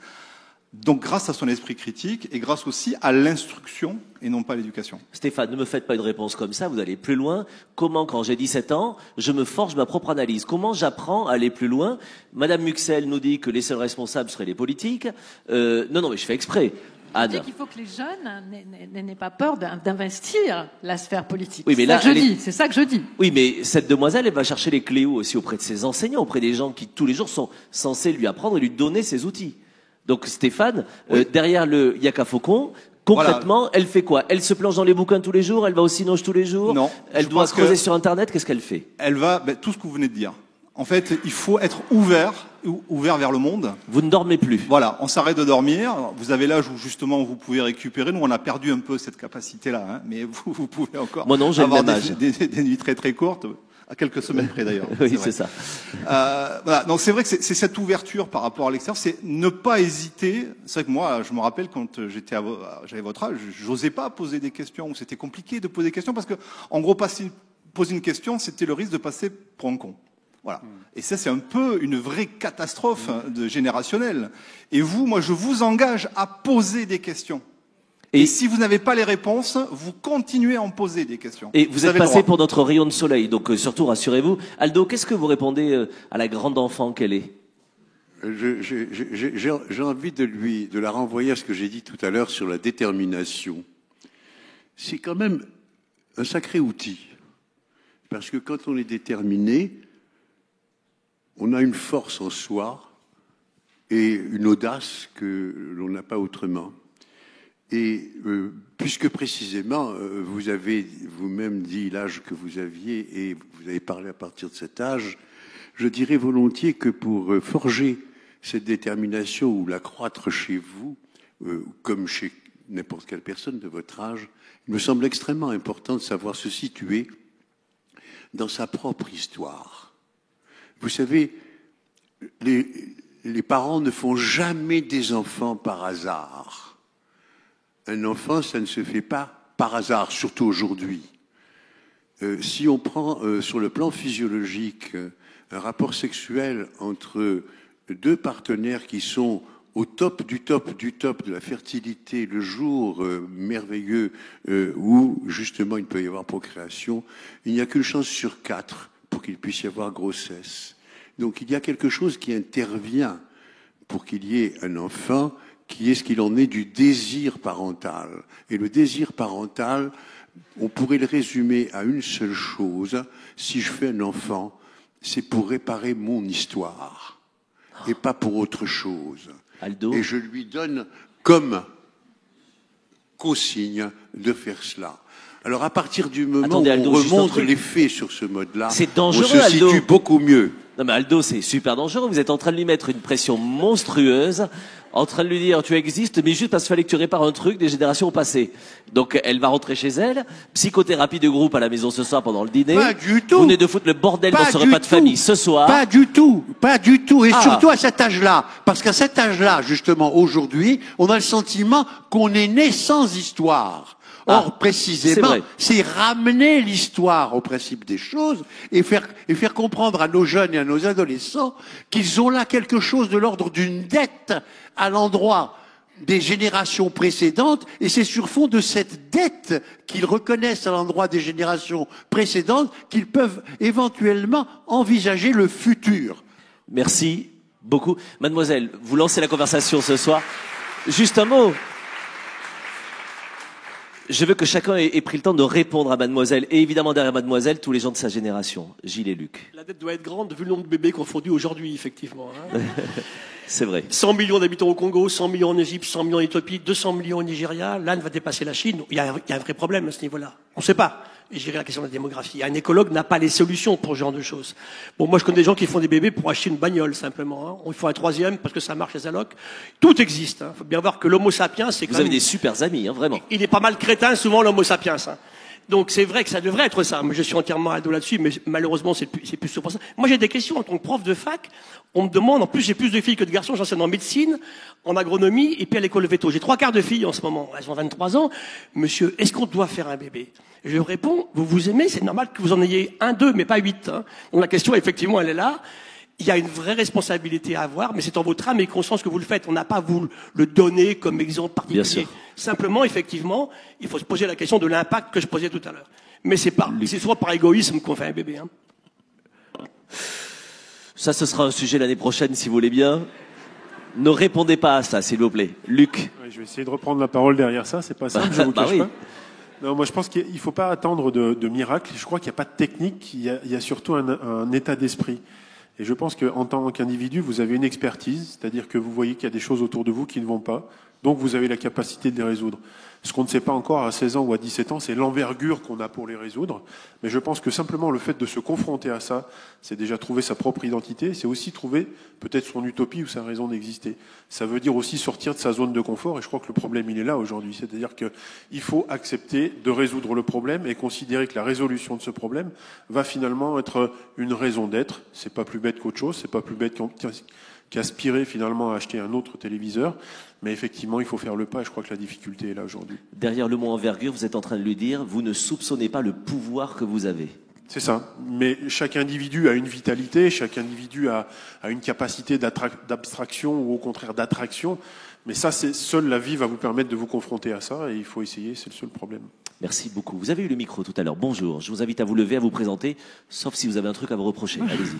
donc grâce à son esprit critique et grâce aussi à l'instruction et non pas à l'éducation. Stéphane, ne me faites pas une réponse comme ça, vous allez plus loin. Comment, quand j'ai 17 ans, je me forge ma propre analyse? Comment j'apprends à aller plus loin? Madame Muxel nous dit que les seuls responsables seraient les politiques. Non, mais je fais exprès. Anne. Je dis qu'il faut que les jeunes n'aient pas peur d'investir la sphère politique. Oui, mais là, c'est ça que je dis. Oui, mais cette demoiselle, elle va chercher les clés aussi auprès de ses enseignants, auprès des gens qui tous les jours sont censés lui apprendre et lui donner ses outils. Donc Stéphane, derrière le Yaka Faucon, concrètement, voilà. Elle fait quoi? Elle se plonge dans les bouquins tous les jours? Elle va au Cinoche tous les jours? Non. Elle doit creuser sur Internet? Qu'est-ce qu'elle fait? Elle va, tout ce que vous venez de dire. En fait, il faut être ouvert vers le monde. Vous ne dormez plus. Voilà, on s'arrête de dormir. Vous avez l'âge où justement vous pouvez récupérer. Nous, on a perdu un peu cette capacité-là, mais vous pouvez encore avoir des nuits très très courtes. À quelques semaines près d'ailleurs. Oui, c'est ça. Voilà. Donc c'est vrai que c'est cette ouverture par rapport à l'extérieur, c'est ne pas hésiter. C'est vrai que moi, je me rappelle quand j'avais votre âge, j'osais pas poser des questions, ou c'était compliqué de poser des questions parce que, en gros, poser une question, c'était le risque de passer pour un con. Voilà. Et ça, c'est un peu une vraie catastrophe générationnelle. Et vous, moi, je vous engage à poser des questions. Et si vous n'avez pas les réponses, vous continuez à en poser des questions. Et vous êtes passé pour notre rayon de soleil, donc surtout rassurez-vous. Aldo, qu'est-ce que vous répondez à la grande enfant qu'elle est? J'ai envie de la renvoyer à ce que j'ai dit tout à l'heure sur la détermination. C'est quand même un sacré outil. Parce que quand on est déterminé, on a une force en soi et une audace que l'on n'a pas autrement. Et puisque précisément, vous avez vous-même dit l'âge que vous aviez et vous avez parlé à partir de cet âge, je dirais volontiers que pour forger cette détermination ou l'accroître chez vous, comme chez n'importe quelle personne de votre âge, il me semble extrêmement important de savoir se situer dans sa propre histoire. Vous savez, les parents ne font jamais des enfants par hasard. Un enfant, ça ne se fait pas par hasard, surtout aujourd'hui. Si on prend sur le plan physiologique un rapport sexuel entre deux partenaires qui sont au top du top du top de la fertilité, le jour merveilleux où justement il peut y avoir procréation, il n'y a qu'une chance sur 4 pour qu'il puisse y avoir grossesse. Donc il y a quelque chose qui intervient pour qu'il y ait un enfant, qui est ce qu'il en est du désir parental. Et le désir parental, on pourrait le résumer à une seule chose. Si je fais un enfant, c'est pour réparer mon histoire et pas pour autre chose. Aldo. Et je lui donne comme consigne de faire cela. Alors à partir du moment Attendez, Aldo, où on juste un remonte truc. les faits sur ce mode-là, C'est dangereux, on se Aldo. situe beaucoup mieux. Non mais Aldo, c'est super dangereux. Vous êtes en train de lui mettre une pression monstrueuse, en train de lui dire tu existes, mais juste parce qu'il fallait que tu répares un truc des générations passées. Donc elle va rentrer chez elle, psychothérapie de groupe à la maison ce soir pendant le dîner. Pas du tout. Vous venez de foutre le bordel dans ce repas de famille ce soir. Pas du tout, pas du tout. Et Ah. surtout à cet âge-là. Parce qu'à cet âge-là, justement, aujourd'hui, on a le sentiment qu'on est né sans histoire. Or, c'est précisément, vrai. c'est ramener l'histoire au principe des choses et faire comprendre à nos jeunes et à nos adolescents qu'ils ont là quelque chose de l'ordre d'une dette à l'endroit des générations précédentes, et c'est sur fond de cette dette qu'ils reconnaissent à l'endroit des générations précédentes qu'ils peuvent éventuellement envisager le futur. Merci beaucoup. Mademoiselle, vous lancez la conversation ce soir. Juste un mot. Je veux que chacun ait pris le temps de répondre à Mademoiselle. Et évidemment, derrière Mademoiselle, tous les gens de sa génération. Gilles et Luc. La dette doit être grande vu le nombre de bébés confondus aujourd'hui, effectivement. Hein. C'est vrai. 100 millions d'habitants au Congo, 100 millions en Égypte, 100 millions en Éthiopie, 200 millions au Nigeria. L'Inde va dépasser la Chine. Il y a un vrai problème à ce niveau-là. On ne sait pas. Et j'irai la question de la démographie. Un écologue n'a pas les solutions pour ce genre de choses. Bon, moi, je connais des gens qui font des bébés pour acheter une bagnole, simplement. Hein. Il faut un troisième parce que ça marche les allocs. Tout existe. Il faut bien voir que l'homo sapiens, c'est quand Vous même... avez des super amis, hein, vraiment. Il est pas mal crétin, souvent, l'homo sapiens. Hein. Donc c'est vrai que ça devrait être ça. Mais je suis entièrement Aldo là-dessus, mais malheureusement c'est plus souvent ça. Moi j'ai des questions en tant que prof de fac. On me demande, en plus j'ai plus de filles que de garçons, j'enseigne en médecine, en agronomie et puis à l'école Veto. J'ai 3/4 de filles en ce moment. Elles ont 23 ans. Monsieur, est-ce qu'on doit faire un bébé? Je réponds, vous vous aimez, c'est normal que vous en ayez 1, 2, mais pas 8. Hein. Donc la question effectivement elle est là. Il y a une vraie responsabilité à avoir, mais c'est en votre âme et conscience que vous le faites. On n'a pas à vous le donner comme exemple particulier. Bien sûr. Simplement, effectivement, il faut se poser la question de l'impact que je posais tout à l'heure. Mais c'est soit par égoïsme qu'on fait un bébé. Hein. Ça, ce sera un sujet l'année prochaine, si vous voulez bien. Ne répondez pas à ça, s'il vous plaît. Luc. Ouais, je vais essayer de reprendre la parole derrière ça. C'est pas simple, je vous Bah cache oui. pas. Non, moi je pense qu'il faut pas attendre de miracle. Je crois qu'il n'y a pas de technique. Il y a surtout un état d'esprit. Et je pense qu'en tant qu'individu, vous avez une expertise, c'est-à-dire que vous voyez qu'il y a des choses autour de vous qui ne vont pas, donc vous avez la capacité de les résoudre. Ce qu'on ne sait pas encore à 16 ans ou à 17 ans, c'est l'envergure qu'on a pour les résoudre. Mais je pense que simplement le fait de se confronter à ça, c'est déjà trouver sa propre identité, c'est aussi trouver peut-être son utopie ou sa raison d'exister. Ça veut dire aussi sortir de sa zone de confort, et je crois que le problème, il est là aujourd'hui. C'est-à-dire qu'il faut accepter de résoudre le problème et considérer que la résolution de ce problème va finalement être une raison d'être. C'est pas plus bête qu'autre chose, c'est pas plus bête qu'aspirer finalement à acheter un autre téléviseur. Mais effectivement, il faut faire le pas, et je crois que la difficulté est là aujourd'hui. Derrière le mot envergure, vous êtes en train de lui dire, vous ne soupçonnez pas le pouvoir que vous avez. C'est ça. Mais chaque individu a une vitalité, chaque individu a une capacité d'abstraction ou au contraire d'attraction. Mais ça, seule la vie va vous permettre de vous confronter à ça, et il faut essayer, c'est le seul problème. Merci beaucoup. Vous avez eu le micro tout à l'heure. Bonjour. Je vous invite à vous lever, à vous présenter, sauf si vous avez un truc à vous reprocher. Allez-y.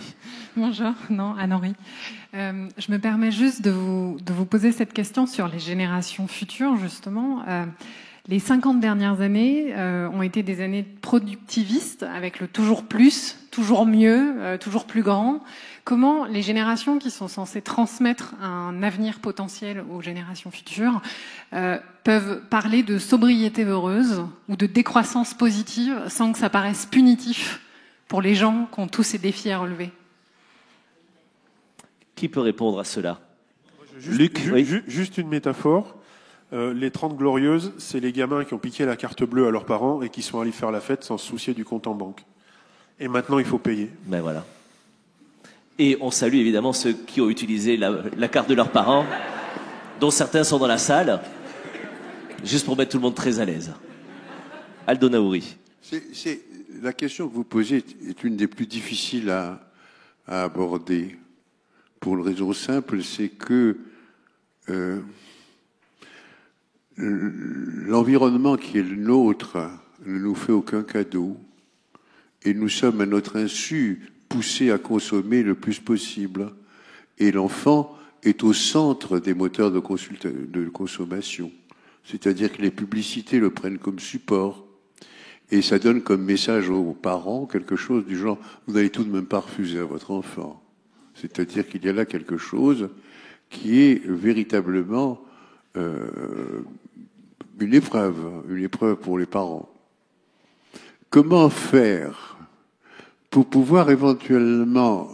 Bonjour, non, Anne-Henri. Je me permets juste de vous poser cette question sur les générations futures, justement. Les 50 dernières années ont été des années productivistes, avec le toujours plus, toujours mieux, toujours plus grand. Comment les générations qui sont censées transmettre un avenir potentiel aux générations futures peuvent parler de sobriété heureuse ou de décroissance positive sans que ça paraisse punitif pour les gens qui ont tous ces défis à relever? Qui peut répondre à cela? Luc, juste une métaphore. Les 30 glorieuses, c'est les gamins qui ont piqué la carte bleue à leurs parents et qui sont allés faire la fête sans se soucier du compte en banque. Et maintenant, il faut payer. Ben voilà. Et on salue évidemment ceux qui ont utilisé la carte de leurs parents, dont certains sont dans la salle, juste pour mettre tout le monde très à l'aise. Aldo Naouri. La question que vous posez est une des plus difficiles à aborder. Pour une raison simple, c'est que l'environnement qui est le nôtre ne nous fait aucun cadeau, et nous sommes à notre insu poussés à consommer le plus possible. Et l'enfant est au centre des moteurs de consommation. C'est-à-dire que les publicités le prennent comme support. Et ça donne comme message aux parents quelque chose du genre « vous n'allez tout de même pas refuser à votre enfant ». C'est-à-dire qu'il y a là quelque chose qui est véritablement une épreuve pour les parents. comment faire pour pouvoir éventuellement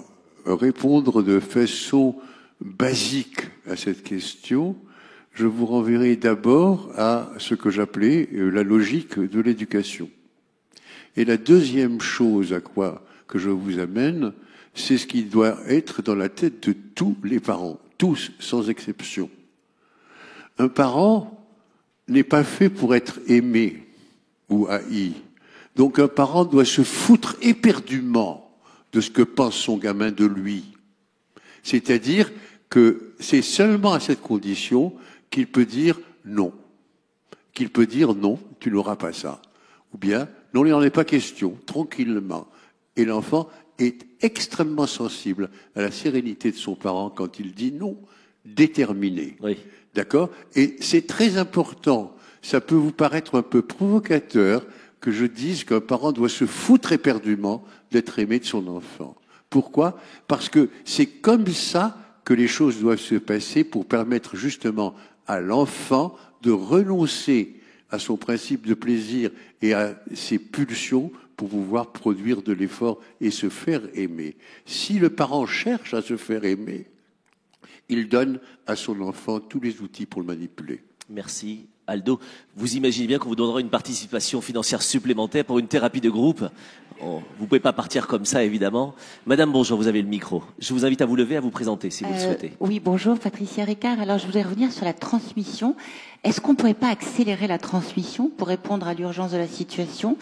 répondre de façon basique à cette question? Je vous renverrai d'abord à ce que j'appelais la logique de l'éducation. Et la deuxième chose que je vous amène, c'est ce qui doit être dans la tête de tous les parents, tous sans exception. Un parent n'est pas fait pour être aimé ou haï. Donc un parent doit se foutre éperdument de ce que pense son gamin de lui. C'est-à-dire que c'est seulement à cette condition qu'il peut dire non. Qu'il peut dire non, tu n'auras pas ça. Ou bien, non, il n'en est pas question, tranquillement. Et l'enfant est extrêmement sensible à la sérénité de son parent quand il dit non, déterminé. Oui. D'accord? Et c'est très important. Ça peut vous paraître un peu provocateur que je dise qu'un parent doit se foutre éperdument d'être aimé de son enfant. Pourquoi? Parce que c'est comme ça que les choses doivent se passer pour permettre justement à l'enfant de renoncer à son principe de plaisir et à ses pulsions pour pouvoir produire de l'effort et se faire aimer. Si le parent cherche à se faire aimer, il donne à son enfant tous les outils pour le manipuler. Merci. Aldo, vous imaginez bien qu'on vous donnera une participation financière supplémentaire pour une thérapie de groupe. Vous ne pouvez pas partir comme ça, évidemment. Madame, bonjour, vous avez le micro. Je vous invite à vous lever, à vous présenter, si vous le souhaitez. Oui, bonjour, Patricia Ricard. Alors, je voudrais revenir sur la transmission. Est-ce qu'on ne pourrait pas accélérer la transmission pour répondre à l'urgence de la situation?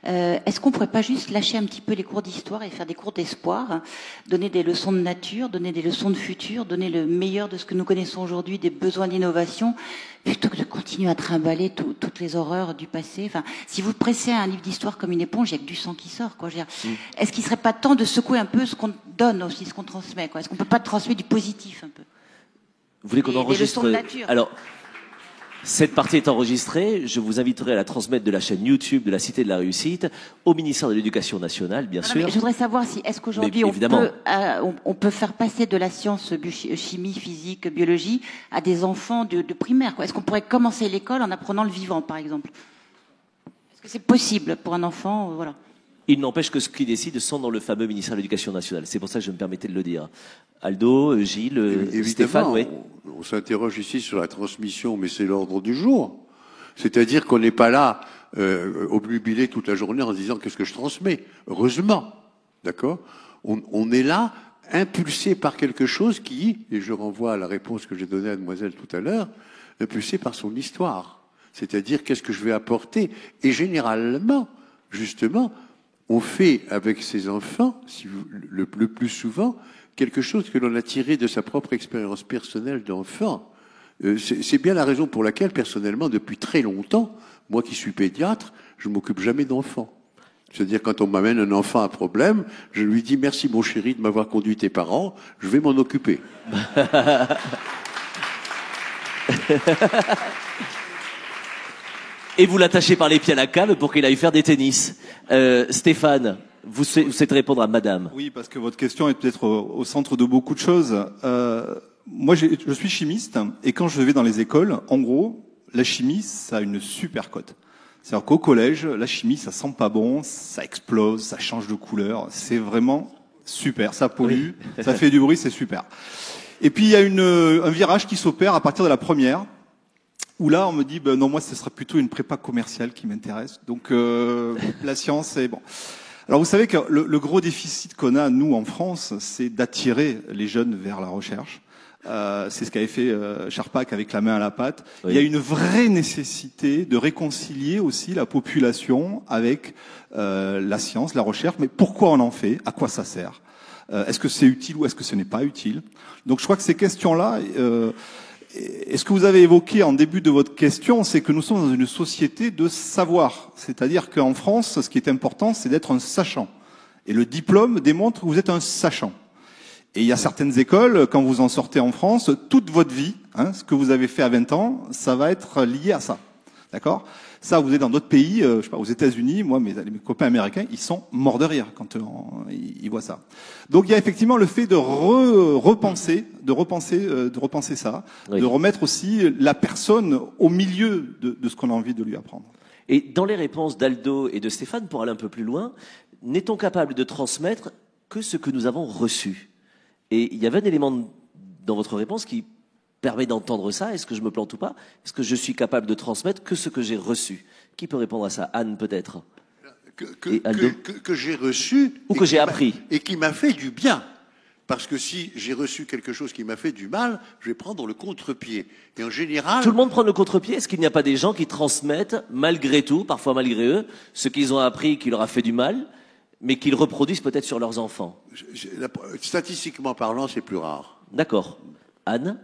Est-ce qu'on ne pourrait pas juste lâcher un petit peu les cours d'histoire et faire des cours d'espoir, donner des leçons de nature, donner des leçons de futur, donner le meilleur de ce que nous connaissons aujourd'hui, des besoins d'innovation, plutôt que de continuer à trimballer toutes les horreurs du passé? Enfin, si vous pressez un livre d'histoire comme une éponge, il n'y a que du sang qui sort, quoi. Je veux dire, est-ce qu'il ne serait pas temps de secouer un peu ce qu'on donne aussi, ce qu'on transmet, quoi? Est-ce qu'on ne peut pas transmettre du positif un peu? Vous voulez qu'on enregistre? Des leçons de nature. Alors, cette partie est enregistrée. Je vous inviterai à la transmettre de la chaîne YouTube de la Cité de la Réussite au ministère de l'Éducation nationale, bien sûr. Mais je voudrais savoir si est-ce qu'aujourd'hui on peut faire passer de la science chimie, physique, biologie à des enfants de primaire, quoi. Est-ce qu'on pourrait commencer l'école en apprenant le vivant, par exemple? Est-ce que c'est possible pour un enfant, voilà? Il n'empêche que ce qui décide sont dans le fameux ministère de l'Éducation nationale. C'est pour ça que je me permettais de le dire. Aldo, Gilles, Stéphane, oui. On s'interroge ici sur la transmission, mais c'est l'ordre du jour. C'est-à-dire qu'on n'est pas là obnubilé toute la journée en se disant qu'est-ce que je transmets. Heureusement, d'accord? On est là impulsé par quelque chose qui, et je renvoie à la réponse que j'ai donnée à Mademoiselle tout à l'heure, impulsé par son histoire. C'est-à-dire qu'est-ce que je vais apporter. Et généralement, justement, on fait avec ses enfants, le plus souvent, quelque chose que l'on a tiré de sa propre expérience personnelle d'enfant. C'est bien la raison pour laquelle, personnellement, depuis très longtemps, moi qui suis pédiatre, je ne m'occupe jamais d'enfants. C'est-à-dire, quand on m'amène un enfant à problème, je lui dis « Merci mon chéri de m'avoir conduit tes parents, je vais m'en occuper. » Et vous l'attachez par les pieds à la cave pour qu'il aille faire des tennis. Stéphane, vous souhaitez répondre à madame. Oui, parce que votre question est peut-être au centre de beaucoup de choses. Moi, je suis chimiste, et quand je vais dans les écoles, en gros, la chimie, ça a une super cote. C'est-à-dire qu'au collège, la chimie, ça sent pas bon, ça explose, ça change de couleur. C'est vraiment super, ça pollue, oui. Ça fait du bruit, c'est super. Et puis, il y a un virage qui s'opère à partir de la première, où là, on me dit, ben non, moi, ce sera plutôt une prépa commerciale qui m'intéresse. Donc, la science, c'est bon. Alors, vous savez que le gros déficit qu'on a, nous, en France, c'est d'attirer les jeunes vers la recherche. C'est ce qu'avait fait Charpak avec la main à la pâte. Oui. Il y a une vraie nécessité de réconcilier aussi la population avec la science, la recherche. Mais pourquoi on en fait? À quoi ça sert? Est-ce que c'est utile ou est-ce que ce n'est pas utile? Donc, je crois que ces questions-là... Et ce que vous avez évoqué en début de votre question, c'est que nous sommes dans une société de savoir. C'est-à-dire qu'en France, ce qui est important, c'est d'être un sachant. Et le diplôme démontre que vous êtes un sachant. Et il y a certaines écoles, quand vous en sortez en France, toute votre vie, ce que vous avez fait à 20 ans, ça va être lié à ça. D'accord? Ça, vous êtes dans d'autres pays, je sais pas, aux États-Unis, moi, mes copains américains, ils sont morts de rire quand ils voient ça. Donc, il y a effectivement le fait de repenser ça, oui. De remettre aussi la personne au milieu de ce qu'on a envie de lui apprendre. Et dans les réponses d'Aldo et de Stéphane, pour aller un peu plus loin, n'est-on capable de transmettre que ce que nous avons reçu? Et il y avait un élément dans votre réponse qui permet d'entendre ça. Est-ce que je me plante ou pas? Est-ce que je suis capable de transmettre que ce que j'ai reçu? Qui peut répondre à ça? Anne, peut-être. Que j'ai reçu ou que j'ai appris et qui m'a fait du bien. Parce que si j'ai reçu quelque chose qui m'a fait du mal, je vais prendre le contre-pied. Et en général... Tout le monde prend le contre-pied. Est-ce qu'il n'y a pas des gens qui transmettent, malgré tout, parfois malgré eux, ce qu'ils ont appris qui leur a fait du mal, mais qu'ils reproduisent peut-être sur leurs enfants? Statistiquement parlant, c'est plus rare. D'accord. Anne?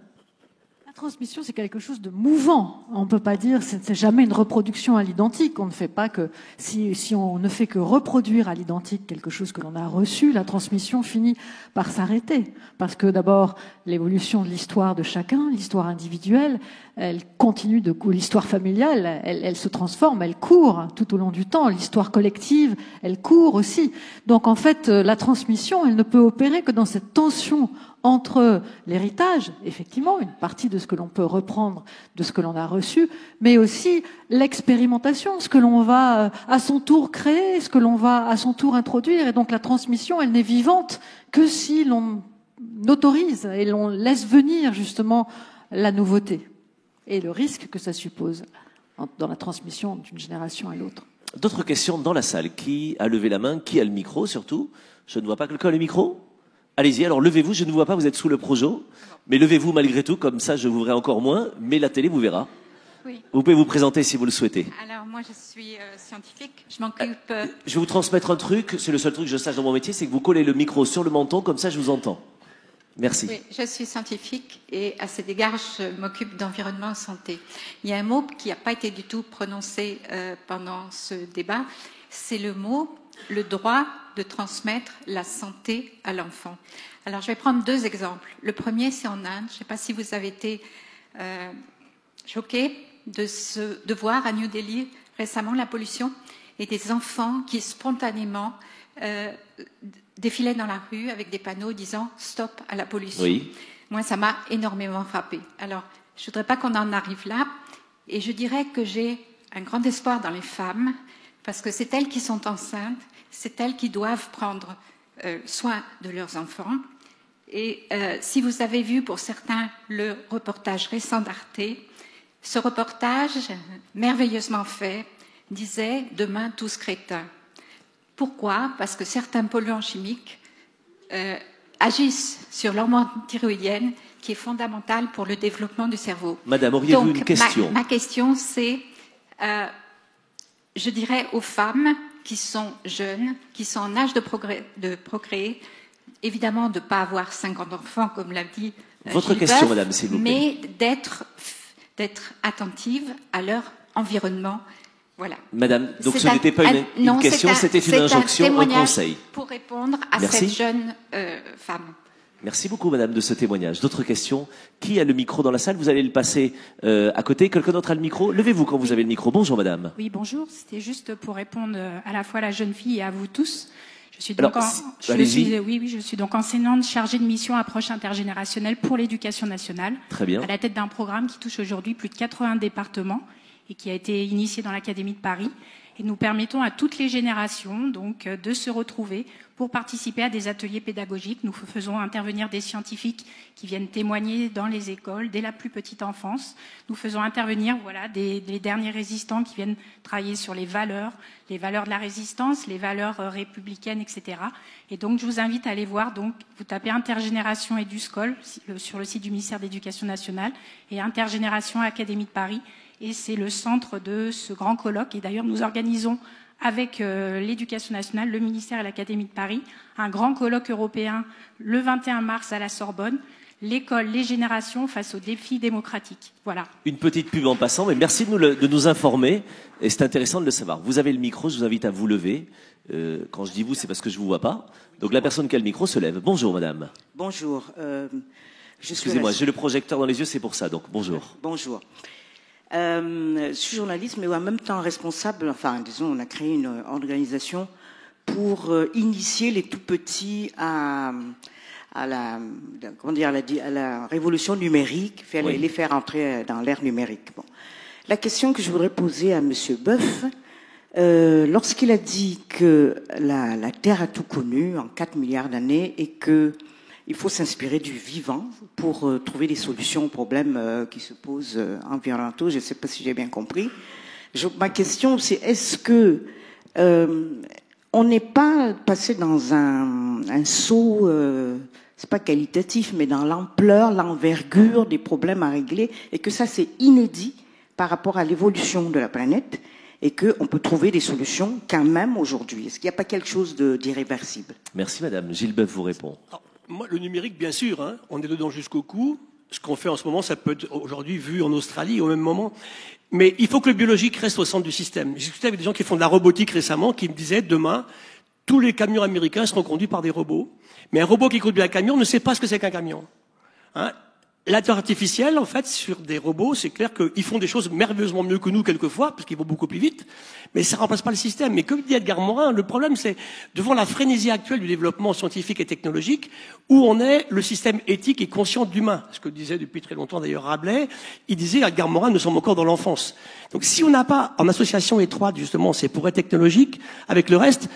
La transmission, c'est quelque chose de mouvant. On ne peut pas dire, c'est jamais une reproduction à l'identique. On ne fait pas que, si on ne fait que reproduire à l'identique quelque chose que l'on a reçu, la transmission finit par s'arrêter. Parce que d'abord, l'évolution de l'histoire de chacun, l'histoire individuelle, elle continue l'histoire familiale, elle se transforme, elle court tout au long du temps. L'histoire collective, elle court aussi. Donc en fait, la transmission, elle ne peut opérer que dans cette tension entre l'héritage, effectivement, une partie de ce que l'on peut reprendre de ce que l'on a reçu, mais aussi l'expérimentation, ce que l'on va à son tour créer, ce que l'on va à son tour introduire. Et donc la transmission, elle n'est vivante que si l'on autorise et l'on laisse venir justement la nouveauté et le risque que ça suppose dans la transmission d'une génération à l'autre. D'autres questions dans la salle? Qui a levé la main? Qui a le micro surtout? Je ne vois pas quelqu'un le micro. Allez-y, alors levez-vous, je ne vous vois pas, vous êtes sous le projo, mais levez-vous malgré tout, comme ça je vous verrai encore moins, mais la télé vous verra. Oui. Vous pouvez vous présenter si vous le souhaitez. Alors moi je suis scientifique, je m'occupe... Je vais vous transmettre un truc, c'est le seul truc que je sache dans mon métier, c'est que vous collez le micro sur le menton, comme ça je vous entends. Merci. Oui, je suis scientifique et à cet égard je m'occupe d'environnement et santé. Il y a un mot qui n'a pas été du tout prononcé pendant ce débat, c'est le mot... le droit de transmettre la santé à l'enfant. Alors, je vais prendre deux exemples. Le premier, c'est en Inde. Je ne sais pas si vous avez été choqués de voir à New Delhi récemment la pollution et des enfants qui spontanément défilaient dans la rue avec des panneaux disant « Stop à la pollution ». Oui. Moi, ça m'a énormément frappée. Alors, je ne voudrais pas qu'on en arrive là. Et je dirais que j'ai un grand espoir dans les femmes parce que c'est elles qui sont enceintes, c'est elles qui doivent prendre soin de leurs enfants. Et si vous avez vu pour certains le reportage récent d'Arte, ce reportage, merveilleusement fait, disait « Demain, tous crétins ». Pourquoi? Parce que certains polluants chimiques agissent sur l'hormone thyroïdienne qui est fondamentale pour le développement du cerveau. Madame, auriez-vous une question? Ma question, c'est... je dirais aux femmes qui sont jeunes, qui sont en âge de procréer, évidemment de ne pas avoir 50 enfants, comme l'a dit Votre Gilles question, Boeuf, madame, s'il vous plaît. mais d'être attentive à leur environnement. Voilà. Madame, donc ce n'était pas une question, c'était une injonction, un conseil. Pour répondre à Merci. cette jeune femme. Merci beaucoup, madame, de ce témoignage. D'autres questions? Qui a le micro dans la salle? Vous allez le passer à côté. Quelqu'un d'autre a le micro? Levez-vous quand vous avez le micro. Bonjour, madame. Oui, bonjour. C'était juste pour répondre à la fois à la jeune fille et à vous tous. Je suis donc, je suis donc enseignante chargée de mission approche intergénérationnelle pour l'éducation nationale. Très bien. À la tête d'un programme qui touche aujourd'hui plus de 80 départements et qui a été initié dans l'Académie de Paris. Et nous permettons à toutes les générations donc de se retrouver pour participer à des ateliers pédagogiques. Nous faisons intervenir des scientifiques qui viennent témoigner dans les écoles dès la plus petite enfance. Nous faisons intervenir des derniers résistants qui viennent travailler sur les valeurs de la résistance, les valeurs républicaines, etc. Et donc je vous invite à aller voir. Donc vous tapez Intergénération EduScol sur le site du ministère de l'Éducation nationale et Intergénération Académie de Paris. Et c'est le centre de ce grand colloque. Et d'ailleurs, nous organisons avec l'Éducation nationale, le ministère et l'Académie de Paris, un grand colloque européen le 21 mars à la Sorbonne, l'école, les générations face aux défis démocratiques. Voilà. Une petite pub en passant, mais merci de nous informer. Et c'est intéressant de le savoir. Vous avez le micro, je vous invite à vous lever. Quand je dis vous, c'est parce que je ne vous vois pas. Donc la personne qui a le micro se lève. Bonjour, madame. Bonjour. Excusez-moi, j'ai le projecteur dans les yeux, c'est pour ça. Donc bonjour. Bonjour. Je suis journaliste, mais en même temps responsable, on a créé une organisation pour initier les tout-petits à la révolution numérique, les faire entrer dans l'ère numérique. Bon. La question que je voudrais poser à Monsieur Boeuf, lorsqu'il a dit que la Terre a tout connu en 4 milliards d'années et qu'il faut s'inspirer du vivant pour trouver des solutions aux problèmes qui se posent environnementaux, je ne sais pas si j'ai bien compris. Ma question, c'est est-ce que on n'est pas passé dans un saut, c'est pas qualitatif, mais dans l'ampleur, l'envergure des problèmes à régler, et que ça c'est inédit par rapport à l'évolution de la planète, et qu'on peut trouver des solutions quand même aujourd'hui. Est-ce qu'il n'y a pas quelque chose d'irréversible? Merci madame. Gilles Boeuf vous répond. Alors, moi, le numérique, bien sûr, hein, on est dedans jusqu'au cou. Ce qu'on fait en ce moment, ça peut être aujourd'hui vu en Australie au même moment. Mais il faut que le biologique reste au centre du système. J'ai discuté avec des gens qui font de la robotique récemment, qui me disaient, demain, tous les camions américains seront conduits par des robots. Mais un robot qui conduit un camion ne sait pas ce que c'est qu'un camion. Hein? L'intelligence artificielle, en fait, sur des robots, c'est clair qu'ils font des choses merveilleusement mieux que nous quelquefois, parce qu'ils vont beaucoup plus vite, mais ça remplace pas le système. Mais comme dit Edgar Morin, le problème, c'est devant la frénésie actuelle du développement scientifique et technologique, où on est le système éthique et conscient d'humain. Ce que disait depuis très longtemps d'ailleurs Rabelais, il disait, Edgar Morin, nous sommes encore dans l'enfance. Donc si on n'a pas, en association étroite, justement, ces progrès technologiques, avec le reste,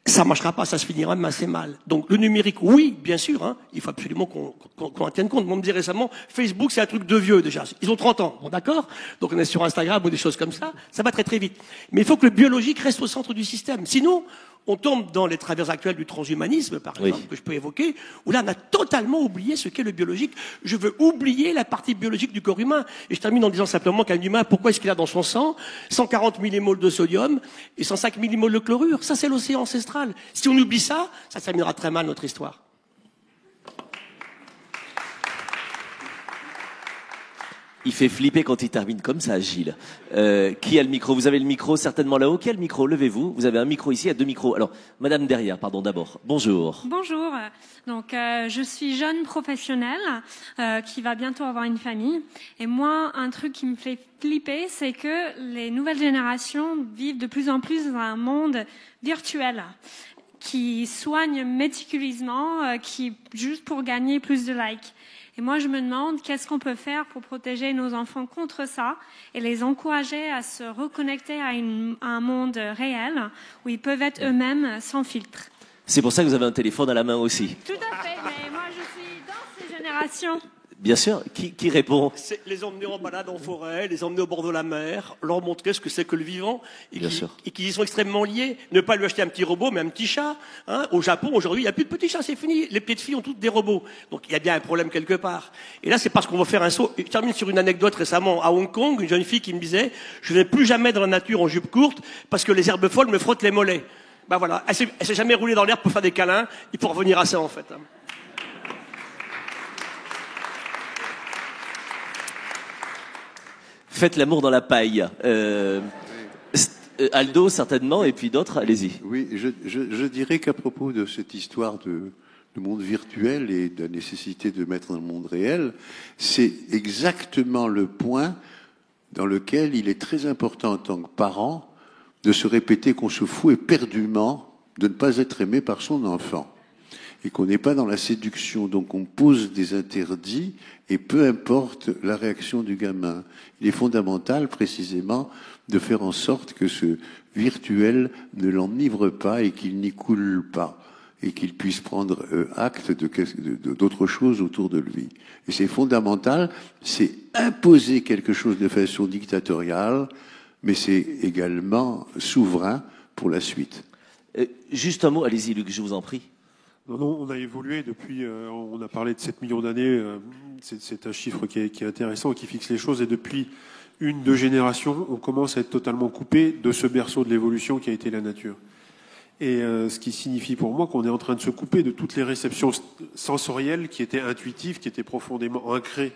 ça marchera pas, ça se finira même assez mal. Donc le numérique, oui, bien sûr, hein, il faut absolument qu'on en tienne compte. On me dit récemment, Facebook, c'est un truc de vieux déjà. Ils ont 30 ans, bon d'accord. Donc on est sur Instagram ou des choses comme ça va très très vite. Mais il faut que le biologique reste au centre du système. Sinon, on tombe dans les travers actuels du transhumanisme, par exemple, que je peux évoquer, où là on a totalement oublié ce qu'est le biologique. Je veux oublier la partie biologique du corps humain. Et je termine en disant simplement qu'un humain, pourquoi est-ce qu'il a dans son sang 140 millimoles de sodium et 105 millimoles de chlorure? Ça, c'est l'océan ancestral. Si on oublie ça, ça terminera très mal notre histoire. Il fait flipper quand il termine comme ça, Gilles. Qui a le micro? Vous avez le micro certainement là-haut. Qui a le micro? Levez-vous. Vous avez un micro ici, il y a 2 micros. Alors, madame derrière, pardon, d'abord. Bonjour. Bonjour. Donc, je suis jeune professionnelle qui va bientôt avoir une famille. Et moi, un truc qui me fait flipper, c'est que les nouvelles générations vivent de plus en plus dans un monde virtuel qui soigne méticuleusement, qui juste pour gagner plus de likes. Et moi, je me demande qu'est-ce qu'on peut faire pour protéger nos enfants contre ça et les encourager à se reconnecter à un monde réel où ils peuvent être eux-mêmes sans filtre. C'est pour ça que vous avez un téléphone à la main aussi. Tout à fait, mais moi, je suis dans ces générations. Bien sûr. Qui répond? C'est les emmener en balade en forêt, les emmener au bord de la mer, leur montrer ce que c'est que le vivant et qui y sont extrêmement liés. Ne pas lui acheter un petit robot, mais un petit chat. Hein. Au Japon, aujourd'hui, il n'y a plus de petits chats, c'est fini. Les petites filles ont toutes des robots. Donc il y a bien un problème quelque part. Et là, c'est parce qu'on va faire un saut. Je termine sur une anecdote récemment à Hong Kong, une jeune fille qui me disait « Je ne vais plus jamais dans la nature en jupe courte parce que les herbes folles me frottent les mollets. » Ben voilà, elle s'est jamais roulée dans l'herbe pour faire des câlins. Il faut revenir à ça en fait. Faites l'amour dans la paille. Aldo, certainement, et puis d'autres, allez-y. Oui, je dirais qu'à propos de cette histoire de monde virtuel et de la nécessité de mettre dans le monde réel, c'est exactement le point dans lequel il est très important en tant que parent de se répéter qu'on se fout éperdument de ne pas être aimé par son enfant. Et qu'on n'est pas dans la séduction, donc on pose des interdits, et peu importe la réaction du gamin. Il est fondamental, précisément, de faire en sorte que ce virtuel ne l'enivre pas et qu'il n'y coule pas, et qu'il puisse prendre acte d'autre chose autour de lui. Et c'est fondamental, c'est imposer quelque chose de façon dictatoriale, mais c'est également souverain pour la suite. Juste un mot, allez-y Luc, je vous en prie. Non, on a évolué depuis, on a parlé de 7 millions d'années, c'est un chiffre qui est intéressant et qui fixe les choses, et depuis 1-2 générations, on commence à être totalement coupé de ce berceau de l'évolution qui a été la nature. Et ce qui signifie pour moi qu'on est en train de se couper de toutes les réceptions sensorielles qui étaient intuitives, qui étaient profondément ancrées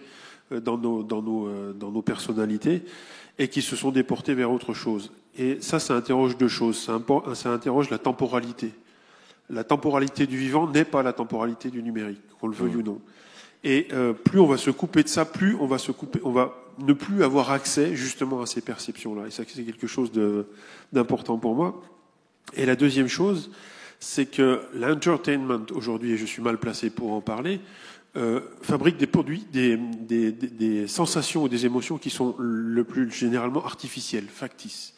dans nos personnalités, et qui se sont déportées vers autre chose. Et ça interroge 2 choses. Ça interroge la temporalité. La temporalité du vivant n'est pas la temporalité du numérique, qu'on le veuille ou non. Et plus on va se couper de ça, plus on va ne plus avoir accès justement à ces perceptions-là. Et ça, c'est quelque chose d'important pour moi. Et la deuxième chose, c'est que l'entertainment aujourd'hui, et je suis mal placé pour en parler, fabriquent des produits, des sensations ou des émotions qui sont le plus généralement artificielles, factices.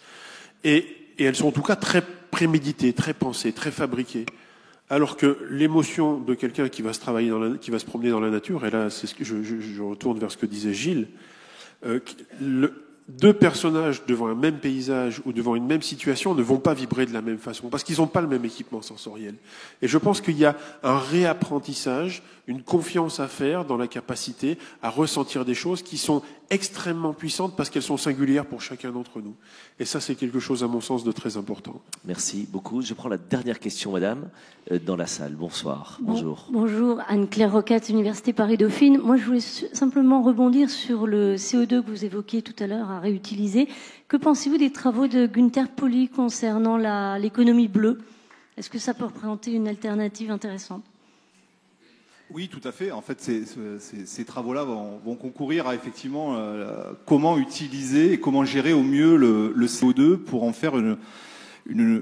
Et elles sont en tout cas très préméditées, très pensées, très fabriquées. Alors que l'émotion de quelqu'un qui va se promener dans la nature, et là c'est ce que je retourne vers ce que disait Gilles, deux personnages devant un même paysage ou devant une même situation ne vont pas vibrer de la même façon, parce qu'ils n'ont pas le même équipement sensoriel. Et je pense qu'il y a un réapprentissage, une confiance à faire dans la capacité à ressentir des choses qui sont extrêmement puissantes parce qu'elles sont singulières pour chacun d'entre nous. Et ça, c'est quelque chose, à mon sens, de très important. Merci beaucoup. Je prends la dernière question, madame, dans la salle. Bonsoir. Bonjour. Bonjour, Anne-Claire Roquette, Université Paris-Dauphine. Moi, je voulais simplement rebondir sur le CO2 que vous évoquiez tout à l'heure à réutiliser. Que pensez-vous des travaux de Günther Pauli concernant l'économie bleue? Est-ce que ça peut représenter une alternative intéressante? Oui, tout à fait. En fait, ces travaux-là vont concourir à effectivement comment utiliser et comment gérer au mieux le CO2 pour en faire une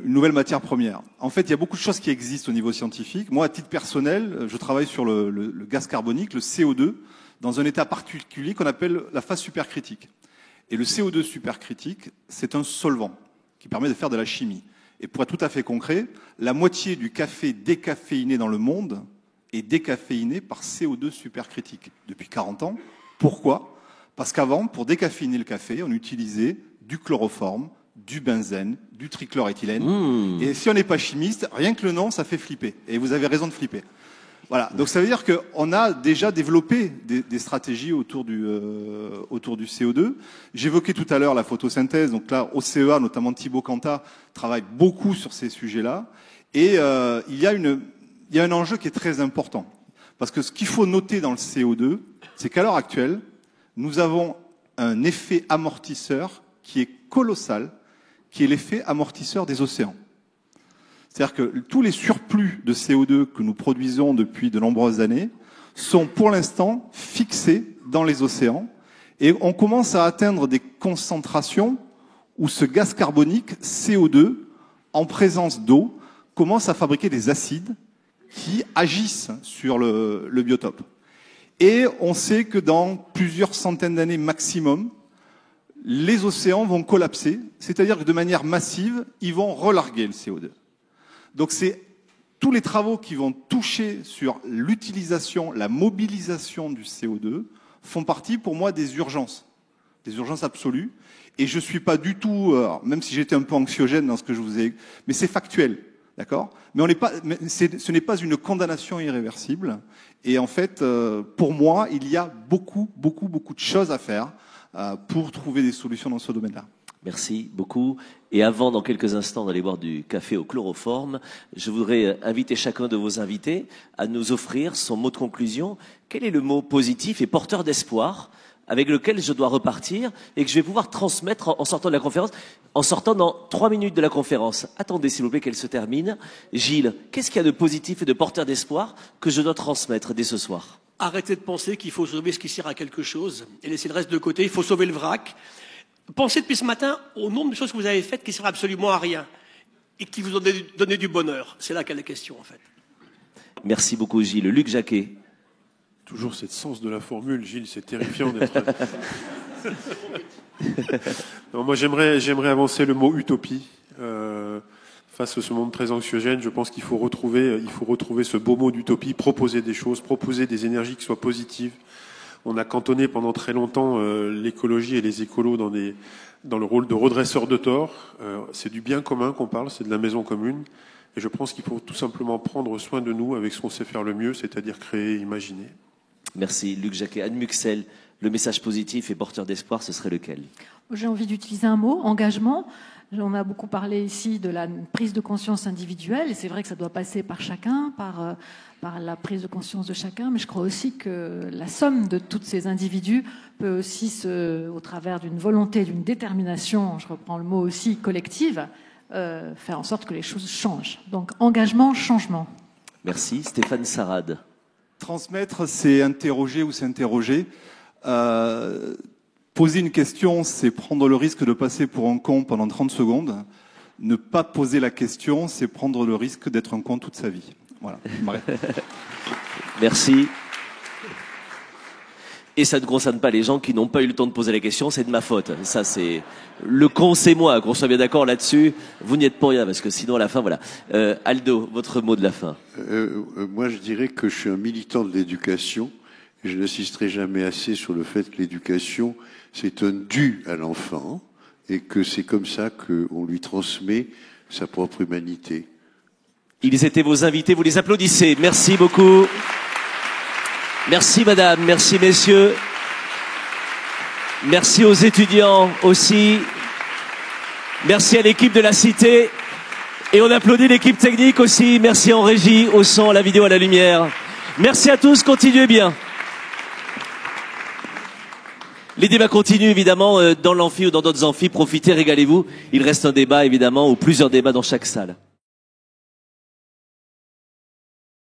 nouvelle matière première. En fait, il y a beaucoup de choses qui existent au niveau scientifique. Moi, à titre personnel, je travaille sur le gaz carbonique, le CO2, dans un état particulier qu'on appelle la phase supercritique. Et le CO2 supercritique, c'est un solvant qui permet de faire de la chimie. Et pour être tout à fait concret, la moitié du café décaféiné dans le monde est décaféiné par CO2 supercritique depuis 40 ans. Pourquoi? Parce qu'avant, pour décaféiner le café, on utilisait du chloroforme, du benzène, du trichloréthylène. Et si on n'est pas chimiste, rien que le nom, ça fait flipper. Et vous avez raison de flipper. Voilà. Donc ça veut dire qu'on a déjà développé des stratégies autour du CO2. J'évoquais tout à l'heure la photosynthèse. Donc là, au CEA, notamment Thibaut Cantat, travaille beaucoup sur ces sujets-là. Et il y a un enjeu qui est très important. Parce que ce qu'il faut noter dans le CO2, c'est qu'à l'heure actuelle, nous avons un effet amortisseur qui est colossal, qui est l'effet amortisseur des océans. C'est-à-dire que tous les surplus de CO2 que nous produisons depuis de nombreuses années sont pour l'instant fixés dans les océans et on commence à atteindre des concentrations où ce gaz carbonique, CO2, en présence d'eau, commence à fabriquer des acides qui agissent sur le biotope. Et on sait que dans plusieurs centaines d'années maximum, les océans vont collapser, c'est-à-dire que de manière massive, ils vont relarguer le CO2. Donc c'est tous les travaux qui vont toucher sur l'utilisation, la mobilisation du CO2 font partie pour moi des urgences absolues. Et je suis pas du tout, même si j'étais un peu anxiogène dans ce que je vous ai, mais c'est factuel, d'accord? Mais ce n'est pas une condamnation irréversible. Et en fait, pour moi, il y a beaucoup de choses à faire pour trouver des solutions dans ce domaine-là. Merci beaucoup. Et avant, dans quelques instants, d'aller boire du café au chloroforme, je voudrais inviter chacun de vos invités à nous offrir son mot de conclusion. Quel est le mot positif et porteur d'espoir avec lequel je dois repartir et que je vais pouvoir transmettre en sortant de la conférence, en sortant dans 3 minutes de la conférence? Attendez, s'il vous plaît, qu'elle se termine. Gilles, qu'est-ce qu'il y a de positif et de porteur d'espoir que je dois transmettre dès ce soir? Arrêtez de penser qu'il faut sauver ce qui sert à quelque chose et laisser le reste de côté. Il faut sauver le vrac. Pensez depuis ce matin au nombre de choses que vous avez faites qui servent absolument à rien et qui vous ont donné du bonheur. C'est là qu'est la question, en fait. Merci beaucoup, Gilles. Luc Jacquet. Toujours cette sens de la formule, Gilles, c'est terrifiant d'être... Non, moi, j'aimerais avancer le mot utopie. Face à ce monde très anxiogène, je pense qu'il faut retrouver ce beau mot d'utopie, proposer des choses, proposer des énergies qui soient positives. On a cantonné pendant très longtemps l'écologie et les écolos dans le rôle de redresseur de tort. C'est du bien commun qu'on parle, c'est de la maison commune. Et je pense qu'il faut tout simplement prendre soin de nous avec ce qu'on sait faire le mieux, c'est-à-dire créer, imaginer. Merci Luc Jacquet. Anne Muxel, le message positif et porteur d'espoir, ce serait lequel? J'ai envie d'utiliser un mot, engagement. On a beaucoup parlé ici de la prise de conscience individuelle, et c'est vrai que ça doit passer par chacun, par la prise de conscience de chacun, mais je crois aussi que la somme de tous ces individus peut aussi, au travers d'une volonté, d'une détermination, je reprends le mot aussi, collective, faire en sorte que les choses changent. Donc engagement, changement. Merci. Stéphane Sarad. Transmettre, c'est interroger ou s'interroger. Poser une question, c'est prendre le risque de passer pour un con pendant 30 secondes. Ne pas poser la question, c'est prendre le risque d'être un con toute sa vie. Voilà. Merci. Et ça ne concerne pas les gens qui n'ont pas eu le temps de poser la question, c'est de ma faute. Ça, c'est le con, c'est moi. Qu'on soit bien d'accord là-dessus. Vous n'y êtes pour rien, parce que sinon, à la fin, voilà. Aldo, votre mot de la fin. Moi, je dirais que je suis un militant de l'éducation. Et je n'insisterai jamais assez sur le fait que l'éducation, c'est un dû à l'enfant, et que c'est comme ça qu'on lui transmet sa propre humanité. Ils étaient vos invités, vous les applaudissez. Merci beaucoup. Merci madame, merci messieurs. Merci aux étudiants aussi. Merci à l'équipe de la Cité. Et on applaudit l'équipe technique aussi. Merci en régie, au son, à la vidéo, à la lumière. Merci à tous, continuez bien. Les débats continuent évidemment dans l'amphi ou dans d'autres amphis. Profitez, régalez-vous. Il reste un débat évidemment ou plusieurs débats dans chaque salle.